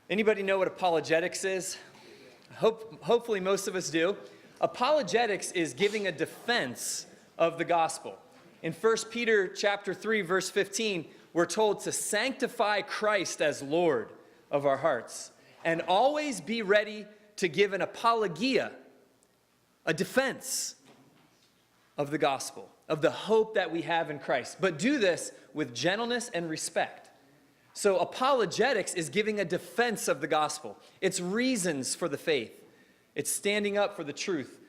Anybody know what apologetics is? Hopefully most of us do. Apologetics is giving a defense of the gospel. In 1 Peter chapter 3, verse 15, we're told to sanctify Christ as Lord of our hearts and always be ready to give an apologia, a defense of the gospel, of the hope that we have in Christ. But do this with gentleness and respect. So apologetics is giving a defense of the gospel. It's reasons for the faith. It's standing up for the truth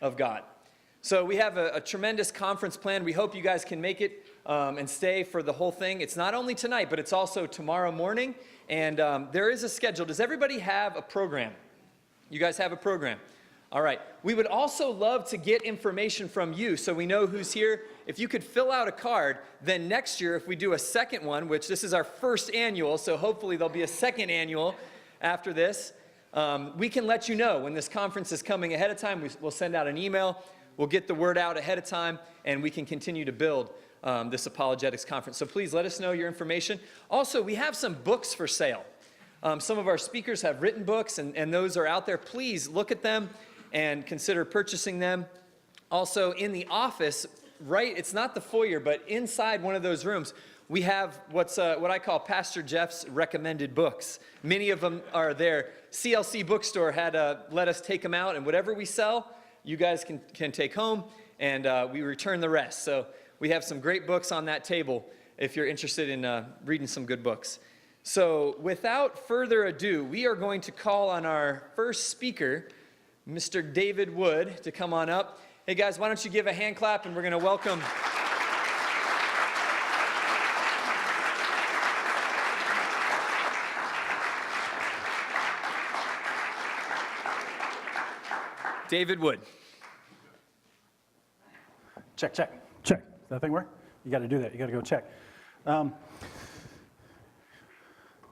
of God. So we have a tremendous conference planned. We hope you guys can make it and stay for the whole thing. It's not only tonight, but it's also tomorrow morning. And there is a schedule. Does everybody have a program? You guys have a program? All right. We would also love to get information from you so we know who's here. If you could fill out a card, then next year if we do a second one, which this is our first annual, so hopefully there'll be a second annual after this, we can let you know when this conference is coming ahead of time. We'll send out an email. We'll get the word out ahead of time, and we can continue to build this apologetics conference. So please let us know your information. Also, we have some books for sale. Some of our speakers have written books, and those are out there. Please look at them and consider purchasing them. Also, in the office, right, it's not the foyer, but inside one of those rooms, we have what I call Pastor Jeff's recommended books. Many of them are there. CLC Bookstore had let us take them out, and whatever we sell, you guys can take home, and we return the rest. So we have some great books on that table if you're interested in reading some good books. So without further ado, we are going to call on our first speaker, Mr. David Wood, to come on up. Hey guys, why don't you give a hand clap, and we're going to welcome David Wood. Check. Does that thing work? You got to do that. You got to go check.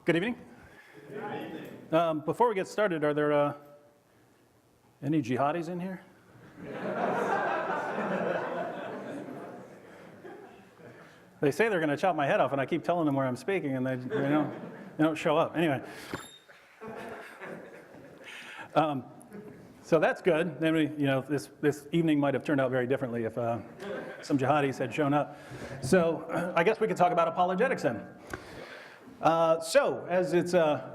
Good evening. Good evening. Before we get started, are there any jihadis in here? They say they're going to chop my head off, and I keep telling them where I'm speaking, and they don't show up. Anyway. So that's good. Then this evening might have turned out very differently if some jihadis had shown up. So I guess we could talk about apologetics then. So as it's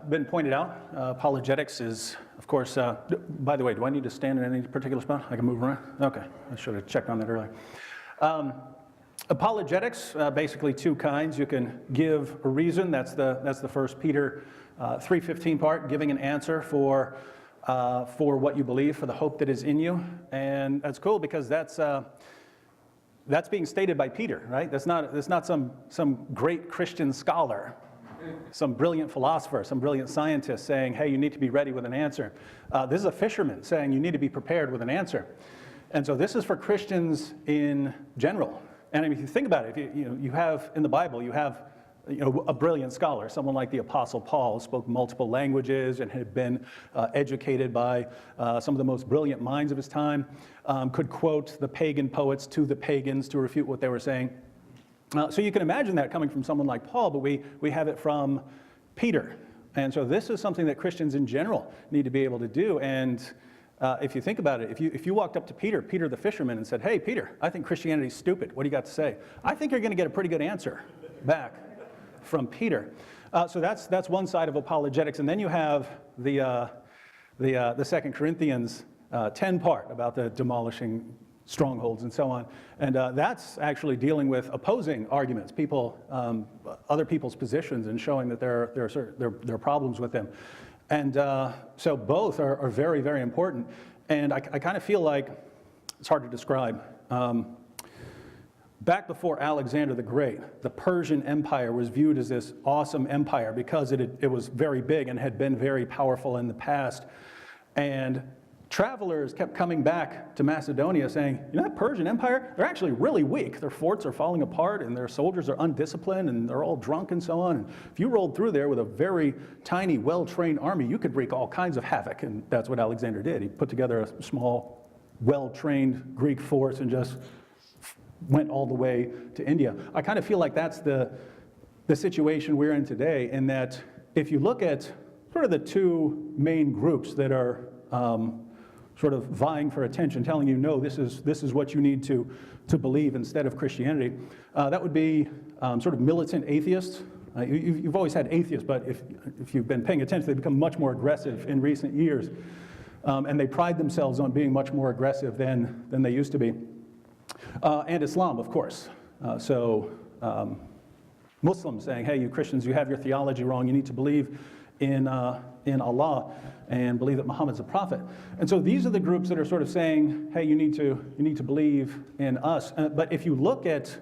been pointed out, apologetics is, of course, by the way, do I need to stand in any particular spot? I can move around? Okay, I should have checked on that earlier. Apologetics, basically two kinds. You can give a reason, that's the 1 Peter 3:15 part, giving an answer for what you believe, for the hope that is in you. And that's cool because that's being stated by Peter, right? That's not some great Christian scholar, some brilliant philosopher, some brilliant scientist saying, hey, you need to be ready with an answer. This is a fisherman saying you need to be prepared with an answer. And so this is for Christians in general. And if you think about it, you have in the Bible, you have a brilliant scholar, someone like the Apostle Paul, spoke multiple languages and had been educated by some of the most brilliant minds of his time, could quote the pagan poets to the pagans to refute what they were saying. So you can imagine that coming from someone like Paul, but we have it from Peter. And so this is something that Christians in general need to be able to do. And if you think about it, if you walked up to Peter the fisherman, and said, hey, Peter, I think Christianity's stupid. What do you got to say? I think you're going to get a pretty good answer back from Peter. So that's one side of apologetics. And then you have the 2 Corinthians 10 part about the demolishing strongholds and so on. And that's actually dealing with opposing arguments, other people's positions, and showing that there are problems with them. And so both are very, very important. And I kind of feel like it's hard to describe. Back before Alexander the Great, the Persian Empire was viewed as this awesome empire because it was very big and had been very powerful in the past. And travelers kept coming back to Macedonia saying, that Persian Empire, they're actually really weak. Their forts are falling apart and their soldiers are undisciplined and they're all drunk and so on. And if you rolled through there with a very tiny, well-trained army, you could wreak all kinds of havoc. And that's what Alexander did. He put together a small, well-trained Greek force and just went all the way to India. I kind of feel like that's the situation we're in today, in that if you look at sort of the two main groups that are sort of vying for attention, telling you, no, this is what you need to believe instead of Christianity. That would be sort of militant atheists. You've always had atheists, but if you've been paying attention, they've become much more aggressive in recent years. And they pride themselves on being much more aggressive than they used to be. And Islam, of course. Muslims saying, hey, you Christians, you have your theology wrong. You need to believe in Allah and believe that Muhammad's a prophet. And so these are the groups that are sort of saying, hey, you need to believe in us. But if you look at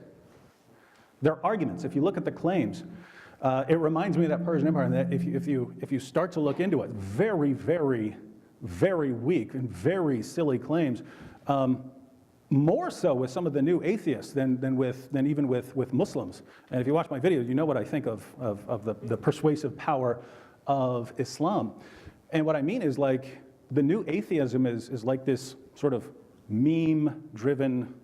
their arguments, if you look at the claims, it reminds me of that Persian Empire, and that if you start to look into it, very, very, very weak and very silly claims. More so with some of the new atheists than even with Muslims. And if you watch my videos, you know what I think of the persuasive power of Islam. And what I mean is, like, the new atheism is like this sort of meme-driven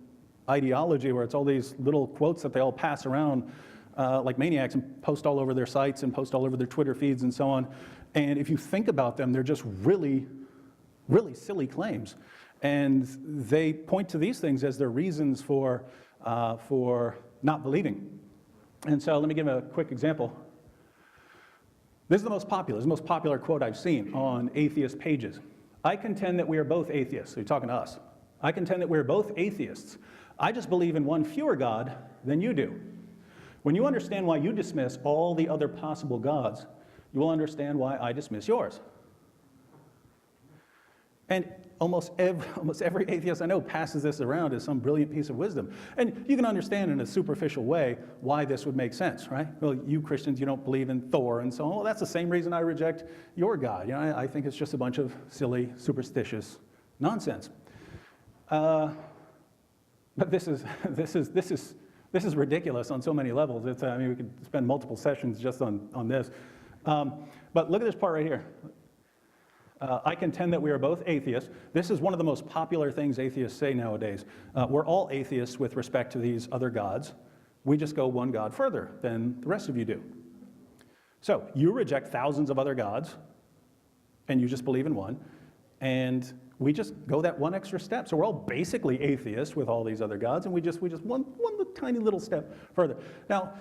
ideology where it's all these little quotes that they all pass around like maniacs and post all over their sites and post all over their Twitter feeds and so on. And if you think about them, they're just really, really silly claims. And they point to these things as their reasons for not believing. And so let me give a quick example. This is the most popular quote I've seen on atheist pages. I contend that we are both atheists. So you're talking to us. I contend that we are both atheists. I just believe in one fewer God than you do. When you understand why you dismiss all the other possible gods, you will understand why I dismiss yours. And almost every atheist I know passes this around as some brilliant piece of wisdom. And you can understand in a superficial way why this would make sense, right? Well, you Christians, you don't believe in Thor and so on. Well, that's the same reason I reject your God. You know, I think it's just a bunch of silly, superstitious nonsense. But this is ridiculous on so many levels. I mean, we could spend multiple sessions just on this. But look at this part right here. I contend that we are both atheists. This is one of the most popular things atheists say nowadays. We're all atheists with respect to these other gods. We just go one God further than the rest of you do. So you reject thousands of other gods, and you just believe in one, and we just go that one extra step. So we're all basically atheists with all these other gods, and we just one tiny little step further. Now,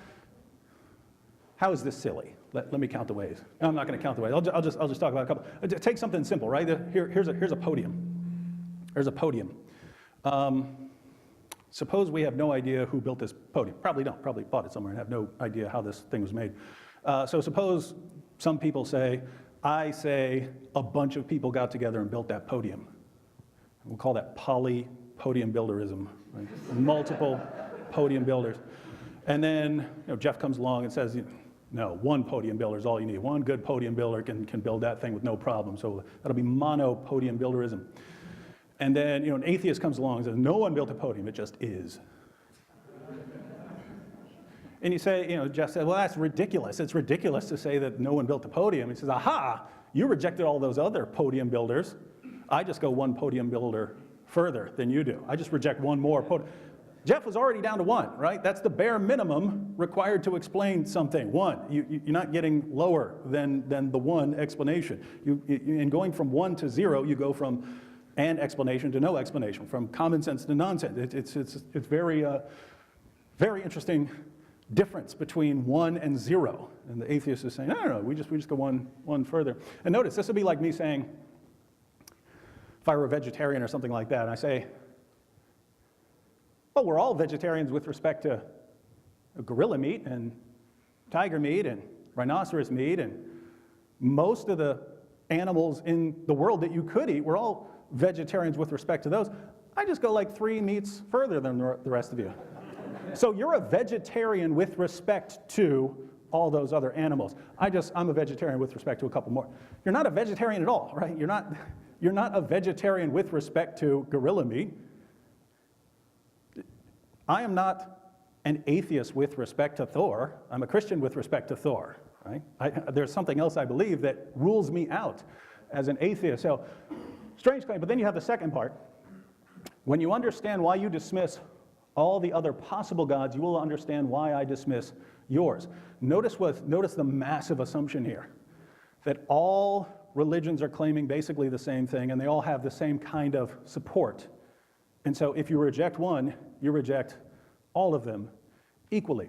how is this silly? Let me count the ways. No, I'm not going to count the ways. I'll just talk about a couple. Take something simple, right? Here's a podium. There's a podium. Suppose we have no idea who built this podium. Probably don't. Probably bought it somewhere and have no idea how this thing was made. So suppose some people say, I say a bunch of people got together and built that podium. We'll call that poly-podium builderism. Right? Multiple podium builders. And then Jeff comes along and says, no, one podium builder is all you need. One good podium builder can build that thing with no problem. So that'll be mono-podium builderism. And then an atheist comes along and says, no one built a podium, it just is. And you say, Jeff said, well, that's ridiculous. It's ridiculous to say that no one built a podium. He says, aha, you rejected all those other podium builders. I just go one podium builder further than you do. I just reject one more podium. Jeff was already down to one, right? That's the bare minimum required to explain something. One, you're not getting lower than the one explanation. In going from 1 to 0, you go from an explanation to no explanation, from common sense to nonsense. It's very, very interesting difference between 1 and 0. And the atheist is saying, no, we just go one further. And notice, this would be like me saying, if I were a vegetarian or something like that, and I say, well, we're all vegetarians with respect to gorilla meat and tiger meat and rhinoceros meat and most of the animals in the world that you could eat. We're all vegetarians with respect to those. I just go like 3 meats further than the rest of you. So you're a vegetarian with respect to all those other animals. I'm a vegetarian with respect to a couple more. You're not a vegetarian at all, right? You're not a vegetarian with respect to gorilla meat. I am not an atheist with respect to Thor. I'm a Christian with respect to Thor, right? There's something else I believe that rules me out as an atheist. So, strange claim, but then you have the second part. When you understand why you dismiss all the other possible gods, you will understand why I dismiss yours. Notice the massive assumption here. that all religions are claiming basically the same thing, and they all have the same kind of support. And so if you reject one, you reject all of them equally.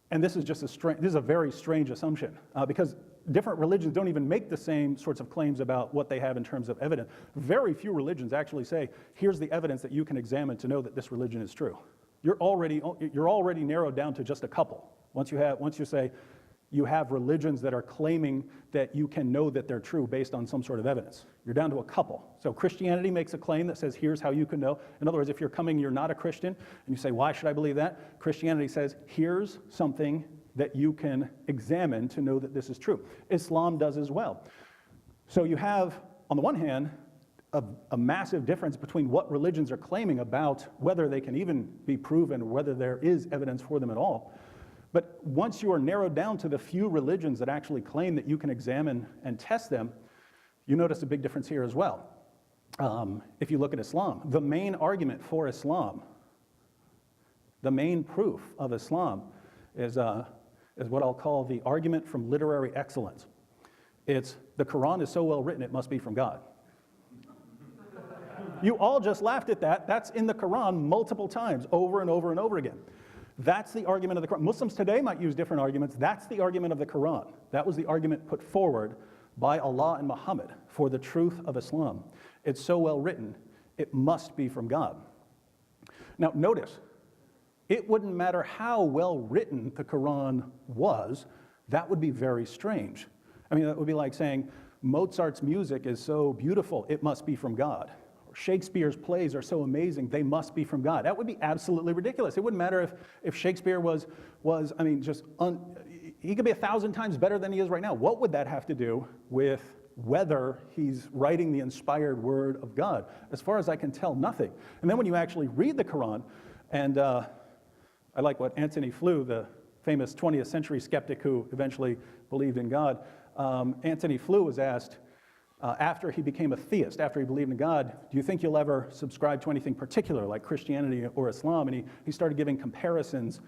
And this is just this is a very strange assumption, because different religions don't even make the same sorts of claims about what they have in terms of evidence. Very few religions actually say, here's the evidence that you can examine to know that this religion is true. You're already narrowed down to just a couple. Once you say you have religions that are claiming that you can know that they're true based on some sort of evidence, you're down to a couple. So Christianity makes a claim that says, here's how you can know. In other words, if you're not a Christian, and you say, why should I believe that? Christianity says, here's something that you can examine to know that this is true. Islam does as well. So you have, on the one hand, a massive difference between what religions are claiming about whether they can even be proven, whether there is evidence for them at all. But once you are narrowed down to the few religions that actually claim that you can examine and test them, you notice a big difference here as well. If you look at Islam, the main argument for Islam, the main proof of Islam is what I'll call the argument from literary excellence. It's the Quran is so well written it must be from God. You all just laughed at that. That's in the Quran multiple times, over and over and over again. That's the argument of the Quran. Muslims today might use different arguments. That's the argument of the Quran. That was the argument put forward by Allah and Muhammad for the truth of Islam. It's so well written, it must be from God. Now notice, it wouldn't matter how well written the Quran was, that would be very strange. I mean, that would be like saying, Mozart's music is so beautiful, it must be from God. Shakespeare's plays are so amazing, they must be from God. That would be absolutely ridiculous. It wouldn't matter if Shakespeare he could be 1,000 times better than he is right now. What would that have to do with whether he's writing the inspired word of God? As far as I can tell, nothing. And then when you actually read the Quran, and I like what Antony Flew, the famous 20th century skeptic who eventually believed in God, Antony Flew was asked, after he became a theist, after he believed in God, do you think you'll ever subscribe to anything particular like Christianity or Islam? And he started giving comparisons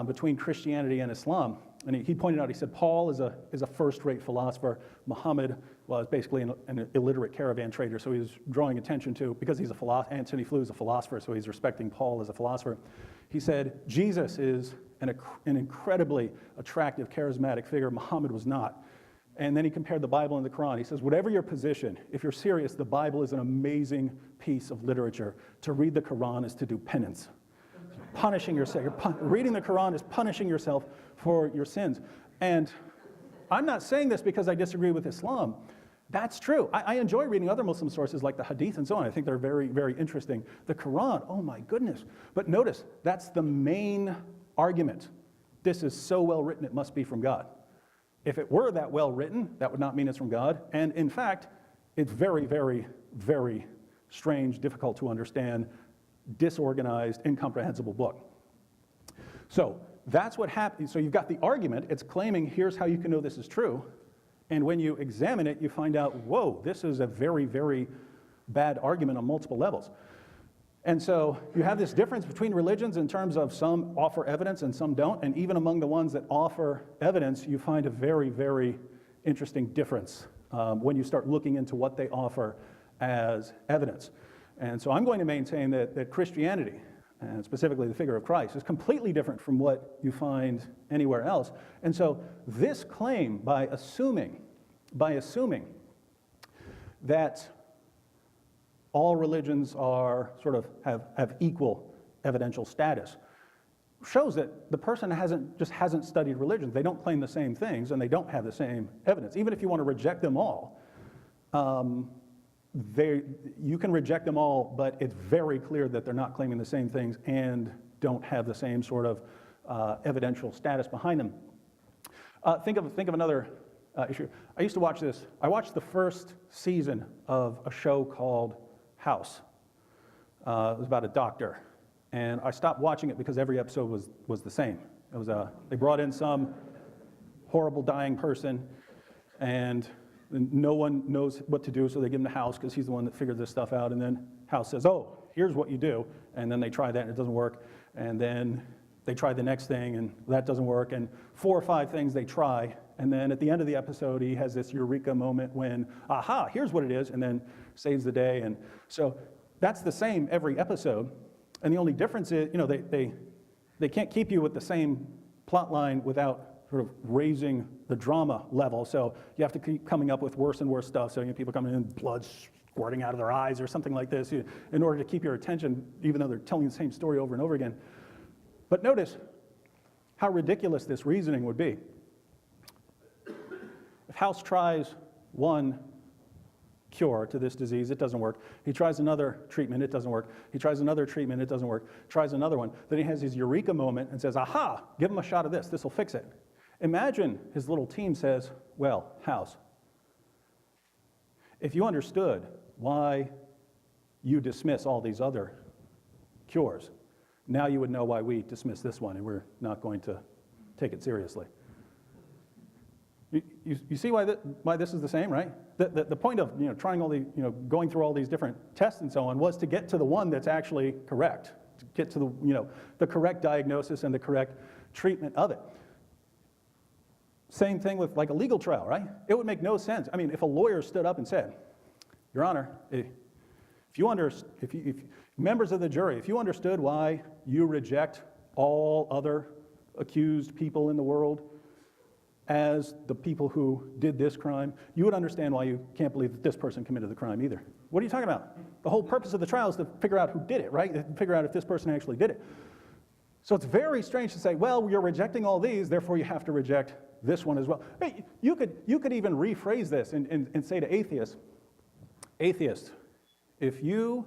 between Christianity and Islam. And he pointed out, he said, Paul is a first-rate philosopher. Muhammad was basically an illiterate caravan trader, so he was drawing attention to, because he's a philosopher, Antony Flew is a philosopher, so he's respecting Paul as a philosopher. He said, Jesus is an incredibly attractive, charismatic figure. Muhammad was not. And then he compared the Bible and the Quran. He says, whatever your position, if you're serious, the Bible is an amazing piece of literature. To read the Quran is to do penance. Punishing yourself. Reading the Quran is punishing yourself for your sins. And I'm not saying this because I disagree with Islam. That's true. I enjoy reading other Muslim sources like the Hadith and so on. I think they're very, very interesting. The Quran, oh my goodness. But notice, that's the main argument. This is so well written, it must be from God. If it were that well written, that would not mean it's from God. And in fact, it's very, very, very strange, difficult to understand, disorganized, incomprehensible book. So that's what happened. So you've got the argument. It's claiming, here's how you can know this is true. And when you examine it, you find out, whoa, this is a very, very bad argument on multiple levels. And so you have this difference between religions in terms of some offer evidence and some don't. And even among the ones that offer evidence, you find a very, very interesting difference when you start looking into what they offer as evidence. And so I'm going to maintain that Christianity, and specifically the figure of Christ, is completely different from what you find anywhere else. And so this claim, by assuming that all religions are have equal evidential status, shows that the person hasn't studied religion. They don't claim the same things, and they don't have the same evidence. Even if you want to reject them all, you can reject them all, but it's very clear that they're not claiming the same things and don't have the same sort of evidential status behind them. Think of another issue. I used to watch this. I watched the first season of a show called House. It was about a doctor, and I stopped watching it because every episode was the same. It was they brought in some horrible dying person, and no one knows what to do, so they give him to House because he's the one that figured this stuff out. And then House says, "Oh, here's what you do," and then they try that and it doesn't work, and then they try the next thing, and that doesn't work, and 4 or 5 things they try, and then at the end of the episode, he has this eureka moment when, aha, here's what it is, and then saves the day. And so that's the same every episode, and the only difference is, they can't keep you with the same plot line without sort of raising the drama level, so you have to keep coming up with worse and worse stuff, so people coming in, blood squirting out of their eyes or something like this, in order to keep your attention, even though they're telling the same story over and over again. But notice how ridiculous this reasoning would be. If House tries one cure to this disease, it doesn't work. He tries another treatment, it doesn't work. He tries another treatment, it doesn't work. Tries another one. Then he has his eureka moment and says, aha, give him a shot of this. This will fix it. Imagine his little team says, well, House, if you understood why you dismiss all these other cures, now you would know why we dismiss this one and we're not going to take it seriously. You see why this is the same, right? The point of trying all the going through all these different tests and so on was to get to the one that's actually correct, to get to the correct diagnosis and the correct treatment of it. Same thing with like a legal trial, right? It would make no sense. I mean, if a lawyer stood up and said, Your Honor, if members of the jury, if you understood why you reject all other accused people in the world as the people who did this crime, you would understand why you can't believe that this person committed the crime either. What are you talking about? The whole purpose of the trial is to figure out who did it, right? Figure out if this person actually did it. So it's very strange to say, well, you're rejecting all these, therefore you have to reject this one as well. Hey, you could even rephrase this and say to atheists, if you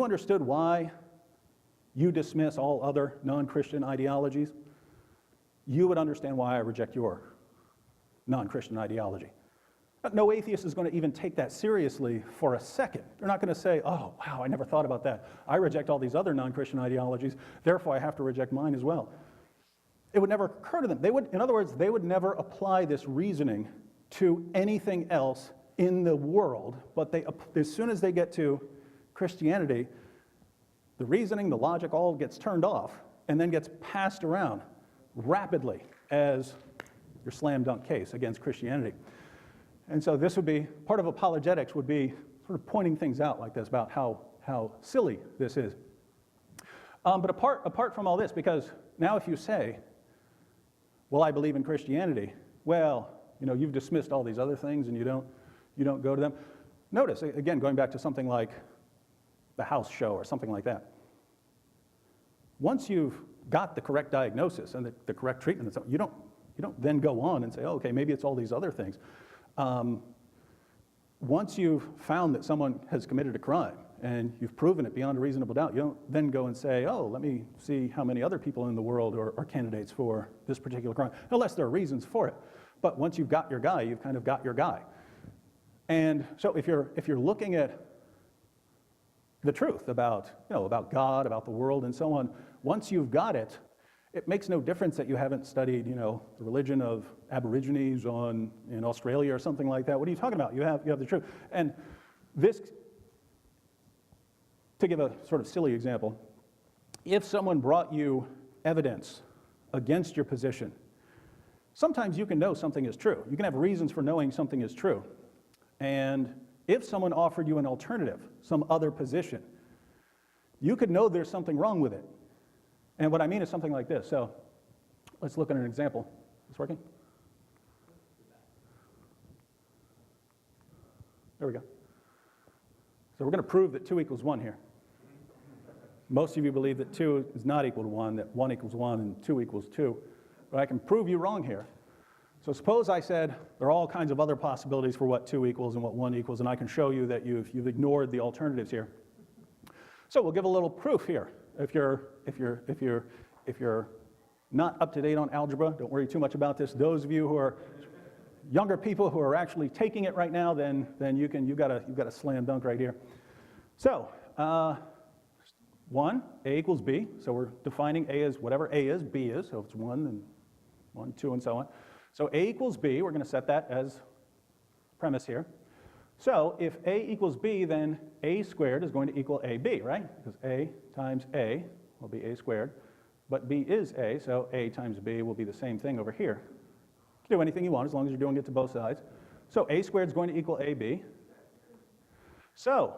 understood why you dismiss all other non-Christian ideologies, you would understand why I reject your non-Christian ideology. But no atheist is going to even take that seriously for a second. They're not going to say, oh, wow, I never thought about that. I reject all these other non-Christian ideologies, therefore I have to reject mine as well. It would never occur to them. In other words, they would never apply this reasoning to anything else in the world, but as soon as they get to Christianity, the reasoning, the logic all gets turned off and then gets passed around rapidly as your slam dunk case against Christianity. And so this would be, part of apologetics would be sort of pointing things out like this about how silly this is. But apart from all this, because now if you say, well, I believe in Christianity, well, you've dismissed all these other things and you don't go to them. Notice, again, going back to something like the House show or something like that. Once you've got the correct diagnosis and the correct treatment, you don't then go on and say, oh, okay, maybe it's all these other things. Once you've found that someone has committed a crime and you've proven it beyond a reasonable doubt, you don't then go and say, oh, let me see how many other people in the world are candidates for this particular crime, unless there are reasons for it. But once you've got your guy, you've kind of got your guy. And so if you're looking at the truth about God, about the world, and so on, once you've got it, it makes no difference that you haven't studied, the religion of Aborigines in Australia or something like that. What are you talking about? You have the truth. And this, to give a sort of silly example, if someone brought you evidence against your position, sometimes you can know something is true. You can have reasons for knowing something is true. And if someone offered you an alternative, some other position, you could know there's something wrong with it. And what I mean is something like this. So let's look at an example. Is this working? There we go. So we're going to prove that 2 equals 1 here. Most of you believe that 2 is not equal to 1, that 1 equals 1 and 2 equals 2. But I can prove you wrong here. So suppose I said there are all kinds of other possibilities for what 2 equals and what 1 equals, and I can show you that you've ignored the alternatives here. So we'll give a little proof here. If you're not up to date on algebra, don't worry too much about this. Those of you who are younger people who are actually taking it right now, then you've got a slam dunk right here. So 1, A equals B. So we're defining A as whatever A is, B is. So it's 1 and 1, 2, and so on. So A equals B, we're going to set that as premise here. So if A equals B, then A squared is going to equal AB, right? Because A times A will be A squared. but b is a, so a times b will be the same thing over here. You can do anything you want as long as you're doing it to both sides. So a squared is going to equal ab. So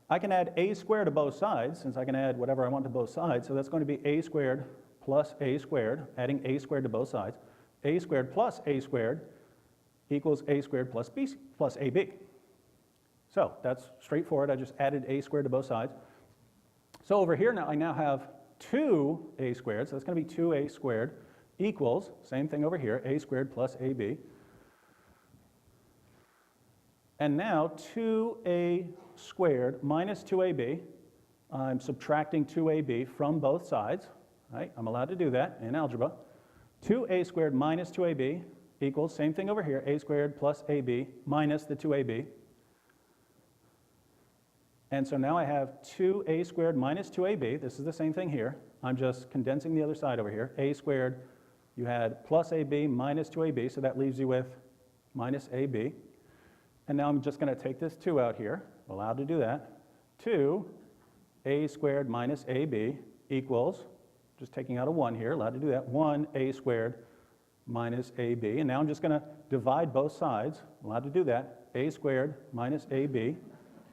I can add a squared to both sides, since I can add whatever I want to both sides. So that's going to be a squared plus a squared, adding a squared to both sides. A squared plus a squared equals a squared plus b plus ab. So that's straightforward. I just added a squared to both sides. So over here now, I now have 2a squared, so that's going to be 2a squared equals, same thing over here, a squared plus ab. And now 2a squared minus 2ab, I'm subtracting 2ab from both sides, right? I'm allowed to do that in algebra. 2a squared minus 2ab equals, same thing over here, a squared plus ab minus the 2ab. And so now I have 2a squared minus 2ab. This is the same thing here. I'm just condensing the other side over here. A squared, you had plus ab minus 2ab, so that leaves you with minus ab. And now I'm just going to take this 2 out here. Allowed to do that. 2a squared minus ab equals, just taking out a 1 here, allowed to do that, 1a squared minus ab. And now I'm just going to divide both sides. Allowed to do that. A squared minus ab,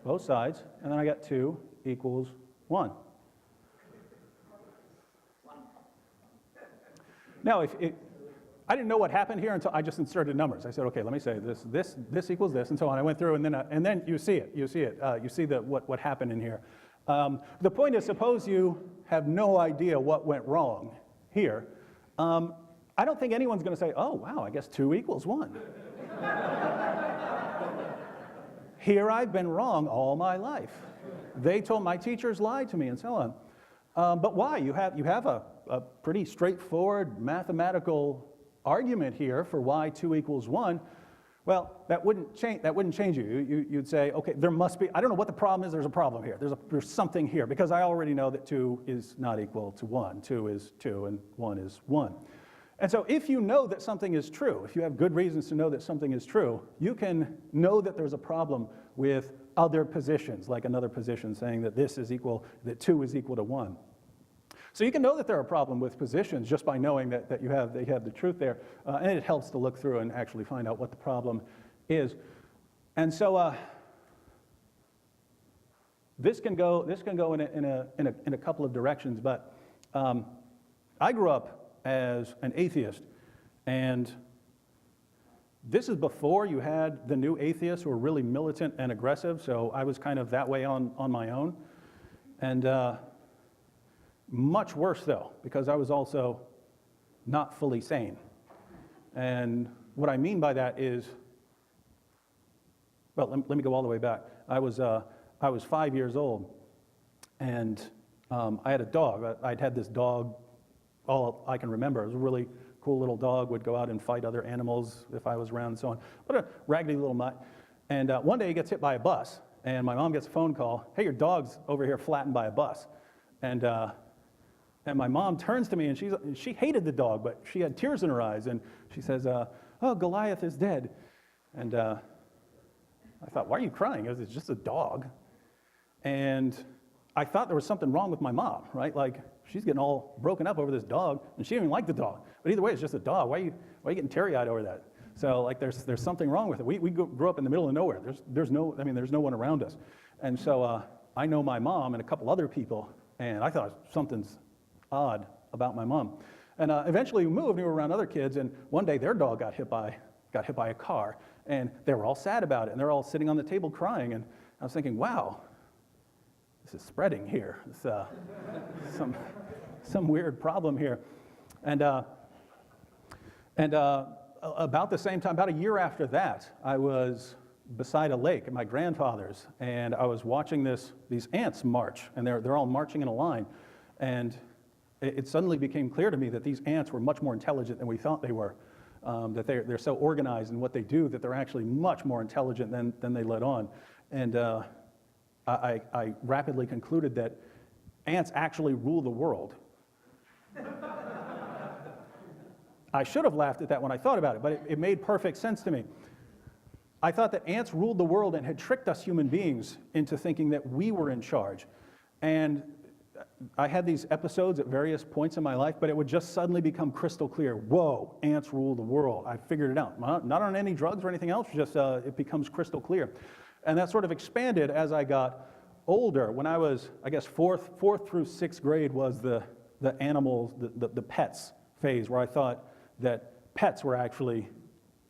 both sides. And then I got 2 equals 1. Now, I didn't know what happened here until I just inserted numbers. I said, okay, let me say this equals this, and so on. I went through, and then you see it. You see what happened in here. The point is, suppose you have no idea what went wrong here. I don't think anyone's going to say, oh, wow, I guess 2 equals 1. Here I've been wrong all my life. They told my teachers lied to me, and so on. But why? You have a pretty straightforward mathematical argument here for why 2 equals 1. Well, that wouldn't change you. You'd say, okay, there must be, I don't know what the problem is, there's a problem here. There's something here, because I already know that 2 is not equal to 1. 2 is 2, and 1 is 1. And so if you know that something is true, if you have good reasons to know that something is true, you can know that there's a problem with other positions, like another position saying that that 2 is equal to 1. So you can know that there are a problem with positions just by knowing that they have the truth there, and it helps to look through and actually find out what the problem is. And so this can go in a couple of directions. But I grew up as an atheist, and this is before you had the new atheists who were really militant and aggressive. So I was kind of that way on my own, and much worse, though, because I was also not fully sane. And what I mean by that is, well, let me go all the way back. I was 5 years old, and I had a dog. I'd had this dog all I can remember. It was a really cool little dog, would go out and fight other animals if I was around and so on. But a raggedy little mutt. And one day he gets hit by a bus, and my mom gets a phone call, hey, your dog's over here flattened by a bus. And my mom turns to me, and she hated the dog, but she had tears in her eyes, and she says, oh, Goliath is dead. And I thought, why are you crying? It's just a dog. And I thought there was something wrong with my mom, right? Like, she's getting all broken up over this dog, and she didn't even like the dog. But either way, it's just a dog. Why are you getting teary-eyed over that? So, like, there's something wrong with it. We grew up in the middle of nowhere. There's no one around us. And so I know my mom and a couple other people, and I thought something's odd about my mom. And eventually we moved, and we were around other kids, and one day their dog got hit by a car, and they were all sad about it, and they're all sitting on the table crying, and I was thinking, wow, this is spreading here. It's some weird problem here. And about the same time, about a year after that, I was beside a lake at my grandfather's, and I was watching these ants march, and they're all marching in a line. And it suddenly became clear to me that these ants were much more intelligent than we thought they were, that they're so organized in what they do that they're actually much more intelligent than they let on. And I rapidly concluded that ants actually rule the world. I should have laughed at that when I thought about it, but it made perfect sense to me. I thought that ants ruled the world and had tricked us human beings into thinking that we were in charge. And I had these episodes at various points in my life, but it would just suddenly become crystal clear. Whoa, ants rule the world. I figured it out. Not on any drugs or anything else, just it becomes crystal clear. And that sort of expanded as I got older. When I was, I guess, fourth through sixth grade was the animals, the pets phase, where I thought that pets were actually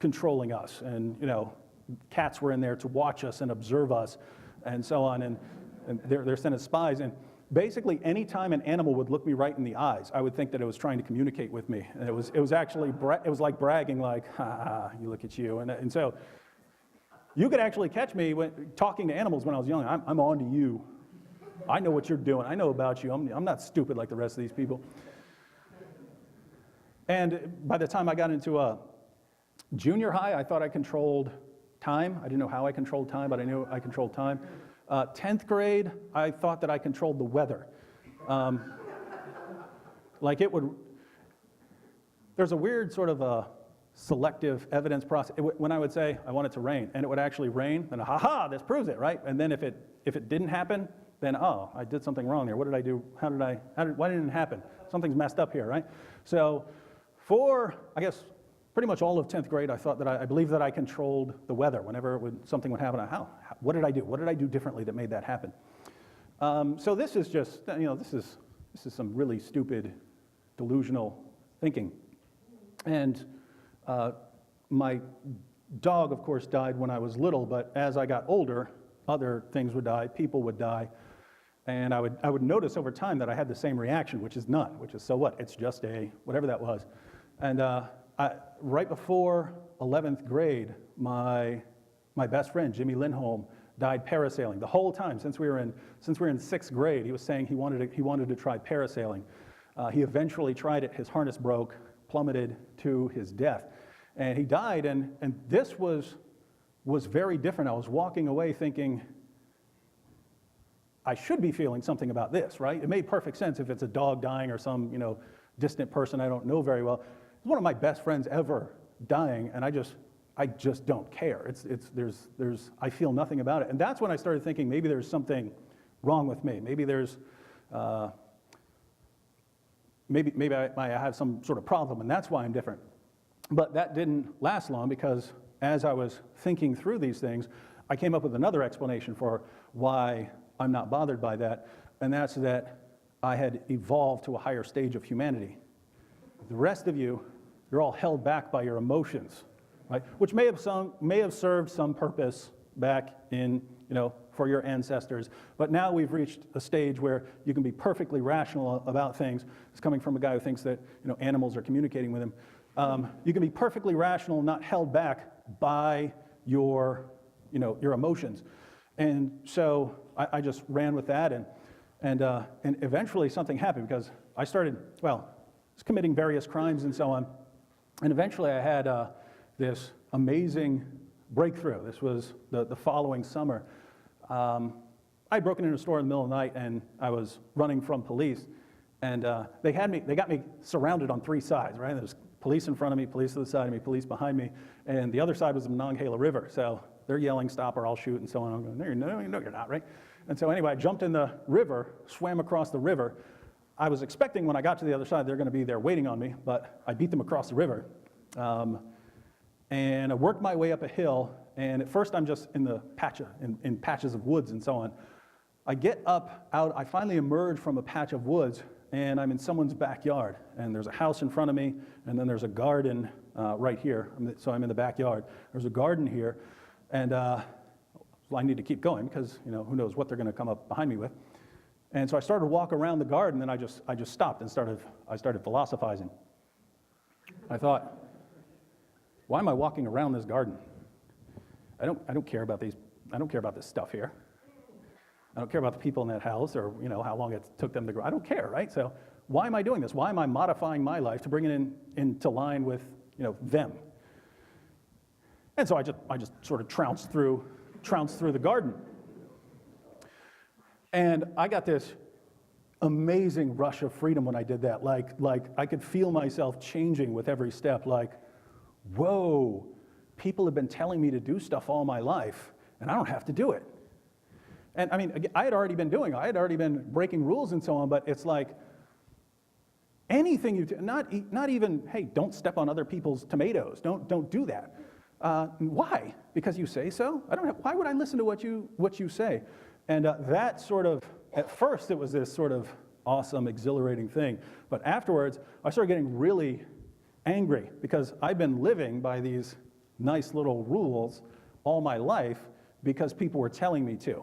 controlling us. And, cats were in there to watch us and observe us and so on. And they're sent as spies. And basically, any time an animal would look me right in the eyes, I would think that it was trying to communicate with me. And it was actually, it was like bragging, like, ha, you look at you. And so you could actually catch me talking to animals when I was young. I'm on to you. I know what you're doing. I know about you. I'm not stupid like the rest of these people. And by the time I got into junior high, I thought I controlled time. I didn't know how I controlled time, but I knew I controlled time. 10th grade, I thought that I controlled the weather. There's a weird sort of a selective evidence process. When I would say, I want it to rain, and it would actually rain, then ha, this proves it, right? And then if it didn't happen, then, oh, I did something wrong there. What did I do? Why didn't it happen? Something's messed up here, right? So for, I guess, pretty much all of 10th grade, I thought that I believed that I controlled the weather. Whenever something would happen, what did I do? What did I do differently that made that happen? So this is just, this is some really stupid, delusional thinking. And my dog, of course, died when I was little, but as I got older, other things would die, people would die, and I would notice over time that I had the same reaction, which is none, which is, so what? It's just whatever that was. And right before 11th grade, my best friend, Jimmy Lindholm, died parasailing. The whole time, since we were in 6th grade, he was saying he wanted to try parasailing. He eventually tried it, his harness broke, plummeted to his death. And he died, and this was very different. I was walking away thinking, I should be feeling something about this, right? It made perfect sense if it's a dog dying or some, distant person I don't know very well. It's one of my best friends ever dying, and I just don't care. I feel nothing about it. And that's when I started thinking maybe there's something wrong with me. Maybe there's, maybe I have some sort of problem, and that's why I'm different. But that didn't last long, because as I was thinking through these things, I came up with another explanation for why I'm not bothered by that, and that's that I had evolved to a higher stage of humanity. The rest of you're all held back by your emotions, right? Which may have served some purpose back in, for your ancestors. But now we've reached a stage where you can be perfectly rational about things. It's coming from a guy who thinks that, animals are communicating with him. You can be perfectly rational, not held back by your emotions. And so I just ran with that, and eventually something happened, because I was committing various crimes and so on. And eventually I had this amazing breakthrough. This was the following summer. I'd broken into a store in the middle of the night, and I was running from police. And they got me surrounded on three sides, right? There was police in front of me, police to the side of me, police behind me, and the other side was the Monongahela River. So they're yelling, "Stop or I'll shoot," and so on. I'm going, no, you're not, right? And so anyway, I jumped in the river, swam across the river. I was expecting when I got to the other side, they're going to be there waiting on me, but I beat them across the river. And I worked my way up a hill, and at first I'm just in patches of woods and so on. I get out, I finally emerge from a patch of woods, and I'm in someone's backyard. And there's a house in front of me, and then there's a garden right here. So I'm in the backyard. There's a garden here, and I need to keep going, because who knows what they're going to come up behind me with. And so I started to walk around the garden, and I just stopped and started philosophizing. I thought, why am I walking around this garden? I don't care about these. I don't care about this stuff here. I don't care about the people in that house, or how long it took them to grow. I don't care, right? So why am I doing this? Why am I modifying my life to bring it into line with them? And so I just sort of trounced through the garden. And I got this amazing rush of freedom when I did that. Like I could feel myself changing with every step. Like, whoa, people have been telling me to do stuff all my life, and I don't have to do it. And I mean, I had already been breaking rules and so on, but it's like anything you do, not even, hey, don't step on other people's tomatoes. Don't do that. Why? Because you say so? Why would I listen to what you say? And that sort of, at first it was this sort of awesome, exhilarating thing. But afterwards, I started getting really angry because I've been living by these nice little rules all my life because people were telling me to.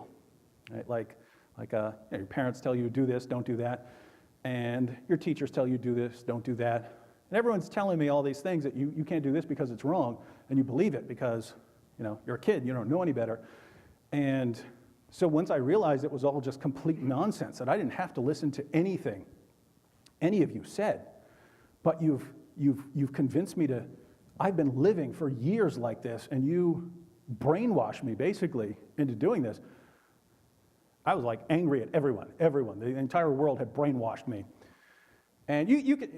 Right? Like your parents tell you to do this, don't do that. And your teachers tell you do this, don't do that. And everyone's telling me all these things that you can't do this because it's wrong, and you believe it because you're a kid, you don't know any better. And so once I realized it was all just complete nonsense, that I didn't have to listen to anything any of you said, but you've convinced me to, I've been living for years like this, and you brainwashed me basically into doing this. I was like angry at everyone. The entire world had brainwashed me. And you could,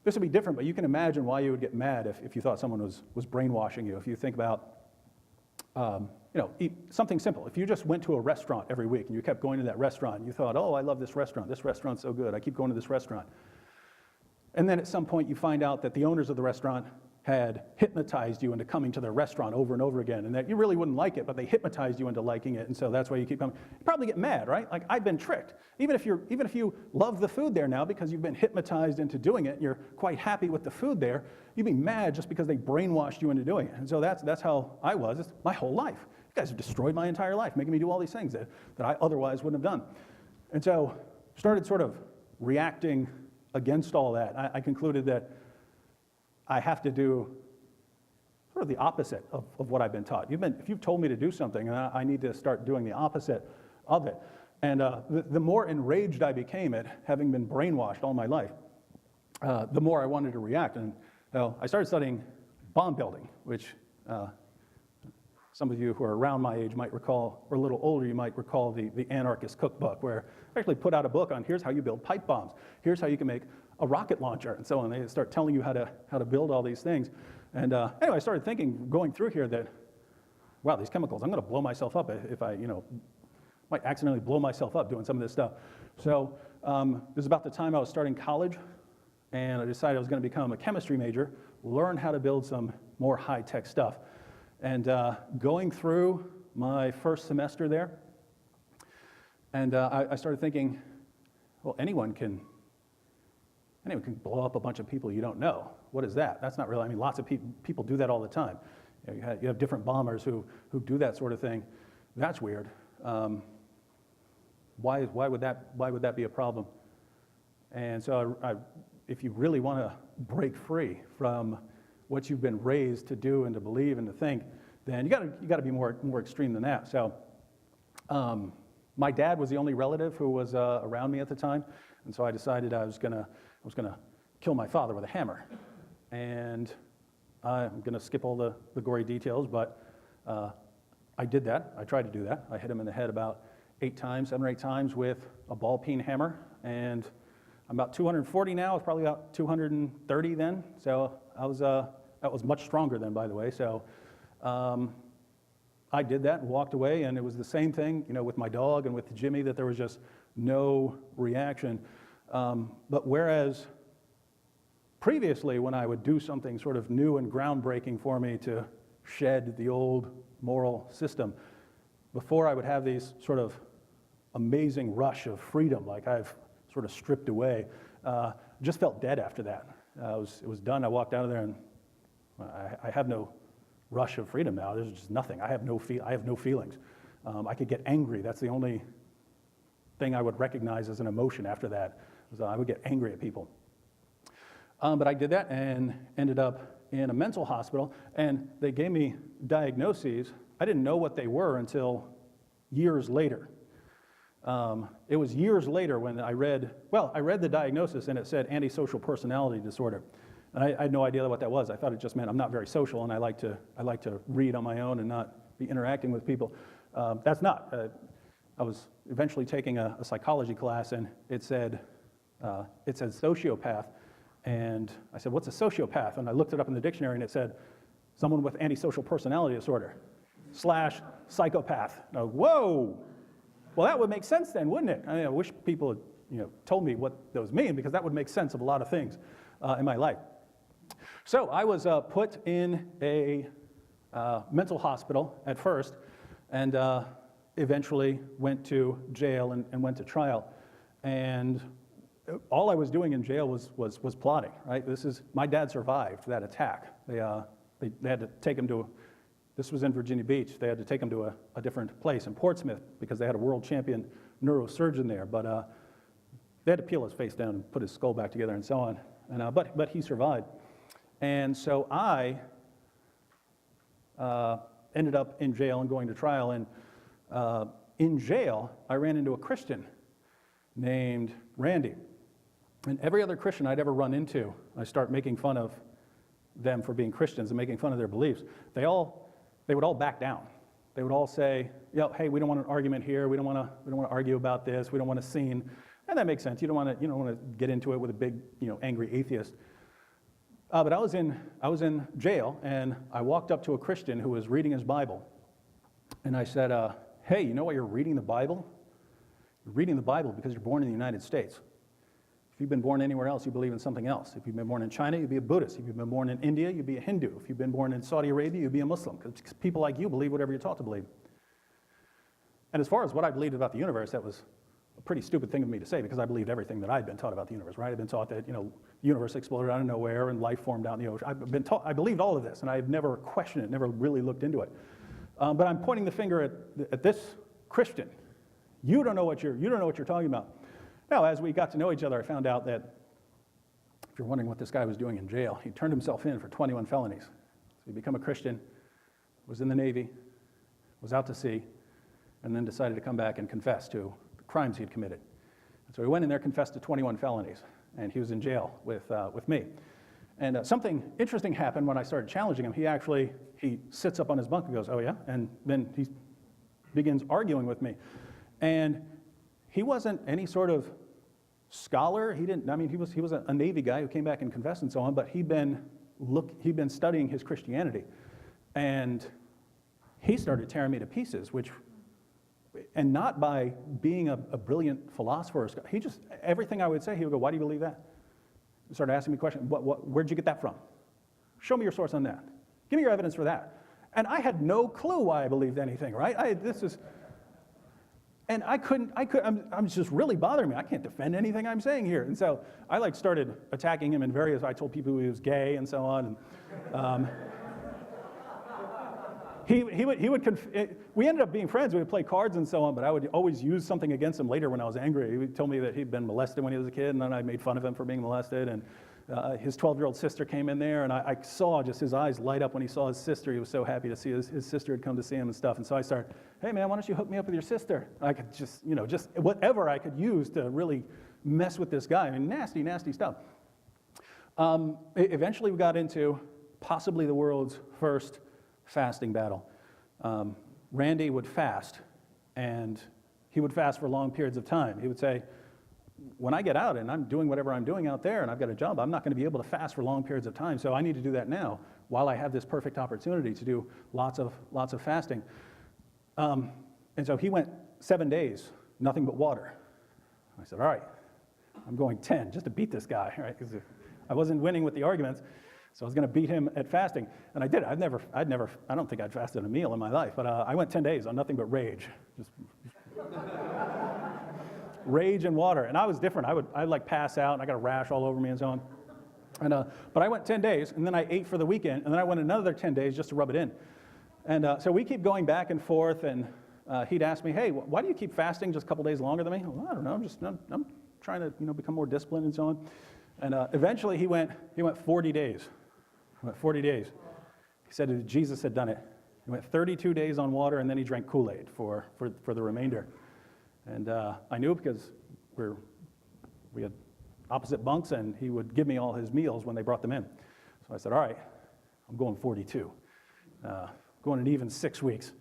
this would be different, but you can imagine why you would get mad if you thought someone was brainwashing you. If you think about, something simple. If you just went to a restaurant every week and you kept going to that restaurant, and you thought, oh, I love this restaurant's so good, I keep going to this restaurant. And then at some point you find out that the owners of the restaurant had hypnotized you into coming to their restaurant over and over again, and that you really wouldn't like it, but they hypnotized you into liking it, and so that's why you keep coming. You probably get mad, right? Like, I've been tricked. Even if you love the food there now because you've been hypnotized into doing it, and you're quite happy with the food there, you'd be mad just because they brainwashed you into doing it. And so that's how I was. It's my whole life. You guys have destroyed my entire life, making me do all these things that I otherwise wouldn't have done. And so started sort of reacting against all that. I concluded that I have to do sort of the opposite of what I've been taught. If you've told me to do something, I need to start doing the opposite of it. And the more enraged I became at having been brainwashed all my life, the more I wanted to react. And so I started studying bomb building, which some of you who are around my age might recall, or a little older, you might recall the Anarchist Cookbook, where I actually put out a book on here's how you build pipe bombs, here's how you can make a rocket launcher, and so on. They start telling you how to build all these things. And anyway, I started thinking, going through here, that, wow, these chemicals, I'm going to blow myself up if I, might accidentally blow myself up doing some of this stuff. So this is about the time I was starting college, and I decided I was going to become a chemistry major, learn how to build some more high-tech stuff. And going through my first semester there, and I started thinking, well, anyone can blow up a bunch of people you don't know. What is that? That's not really, lots of people do that all the time. You have different bombers who do that sort of thing. That's weird. Why would that be a problem? And so if you really want to break free from what you've been raised to do and to believe and to think, then you got to be more extreme than that. So my dad was the only relative who was around me at the time, and so I decided I was gonna kill my father with a hammer. And I'm gonna skip all the gory details, but I did that. I tried to do that. I hit him in the head about 7 or 8 times with a ball peen hammer, and I'm about 240 now. I was probably about 230 then. So that was much stronger then, by the way. So I did that and walked away, and it was the same thing, with my dog and with Jimmy, that there was just no reaction. But whereas previously, when I would do something sort of new and groundbreaking for me to shed the old moral system, before I would have these sort of amazing rush of freedom, like I've sort of stripped away, just felt dead after that. It was done. I walked out of there, and I have no rush of freedom now. There's just nothing. I have no feelings. I could get angry. That's the only thing I would recognize as an emotion after that. I would get angry at people. But I did that and ended up in a mental hospital, and they gave me diagnoses. I didn't know what they were until years later. It was years later when I read the diagnosis, and it said antisocial personality disorder. And I had no idea what that was. I thought it just meant I'm not very social, and I like to read on my own and not be interacting with people. That's not. I was eventually taking a psychology class, and it said sociopath. And I said, what's a sociopath? And I looked it up in the dictionary, and it said someone with antisocial personality disorder / psychopath. Now, whoa! Well, that would make sense then, wouldn't it? I mean, I wish people had, told me what those mean, because that would make sense of a lot of things in my life. So I was put in a mental hospital at first, and eventually went to jail and went to trial. And all I was doing in jail was plotting, right? My dad survived that attack. They had to take him to, this was in Virginia Beach, they had to take him to a different place in Portsmouth because they had a world champion neurosurgeon there, but they had to peel his face down and put his skull back together and so on. And, but he survived. And so I ended up in jail and going to trial. And in jail, I ran into a Christian named Randy. And every other Christian I'd ever run into, I start making fun of them for being Christians and making fun of their beliefs. They would all back down. They would all say, hey, we don't want an argument here. We don't want to argue about this. We don't want a scene. And that makes sense. You don't want to get into it with a big, angry atheist. But I was in jail, and I walked up to a Christian who was reading his Bible, and I said, hey, you know why you're reading the Bible? You're reading the Bible because you're born in the United States. If you've been born anywhere else, you believe in something else. If you've been born in China, you'd be a Buddhist. If you've been born in India, you'd be a Hindu. If you've been born in Saudi Arabia, you'd be a Muslim, because people like you believe whatever you're taught to believe. And as far as what I believed about the universe, that was a pretty stupid thing of me to say, because I believed everything that I'd been taught about the universe, right? I'd been taught that, the universe exploded out of nowhere and life formed out in the ocean. I believed all of this, and I've never questioned it, never really looked into it. But I'm pointing the finger at this Christian. You don't know what you're talking about. Now, as we got to know each other, I found out that, if you're wondering what this guy was doing in jail, he turned himself in for 21 felonies. So he became a Christian, was in the Navy, was out to sea, and then decided to come back and confess to the crimes he had committed. And so he went in there, confessed to 21 felonies, and he was in jail with me. And something interesting happened when I started challenging him. He sits up on his bunk and goes, oh yeah? And then he begins arguing with me. And he wasn't any sort of scholar. He was a Navy guy who came back and confessed and so on, but he'd been studying his Christianity. And he started tearing me to pieces, and not by being a brilliant philosopher. He just, everything I would say, he would go, why do you believe that? He started asking me questions. Where'd you get that from? Show me your source on that. Give me your evidence for that. And I had no clue why I believed anything, right? I'm just really bothering me. I can't defend anything I'm saying here. And so I started attacking him in various, I told people he was gay and so on. And, we ended up being friends. We would play cards and so on, but I would always use something against him later when I was angry. He would tell me that he'd been molested when he was a kid, and then I made fun of him for being molested. And his 12-year-old sister came in there, and I saw just his eyes light up when he saw his sister. He was so happy to see his sister had come to see him and stuff. And so I started, hey man, why don't you hook me up with your sister? I could just whatever I could use to really mess with this guy. I mean, nasty, nasty stuff. Eventually we got into possibly the world's first fasting battle. Randy would fast, and he would fast for long periods of time. He would say, when I get out and I'm doing whatever I'm doing out there and I've got a job, I'm not going to be able to fast for long periods of time, so I need to do that now while I have this perfect opportunity to do lots of fasting. And so he went 7 days, nothing but water. I said, all right, I'm going 10 just to beat this guy, right? Because I wasn't winning with the arguments. So I was going to beat him at fasting, and I did. I don't think I'd fasted a meal in my life, but I went 10 days on nothing but rage, just rage and water. And I was different. I'd pass out, and I got a rash all over me and so on. And but I went 10 days, and then I ate for the weekend, and then I went another 10 days just to rub it in. And so we keep going back and forth, and he'd ask me, hey, why do you keep fasting just a couple days longer than me? Well, I don't know. I'm trying to become more disciplined and so on. And eventually he went 40 days. He went 40 days. He said that Jesus had done it. He went 32 days on water, and then he drank Kool-Aid for the remainder. And I knew because we had opposite bunks, and he would give me all his meals when they brought them in. So I said, all right, I'm going 42. Going an even 6 weeks.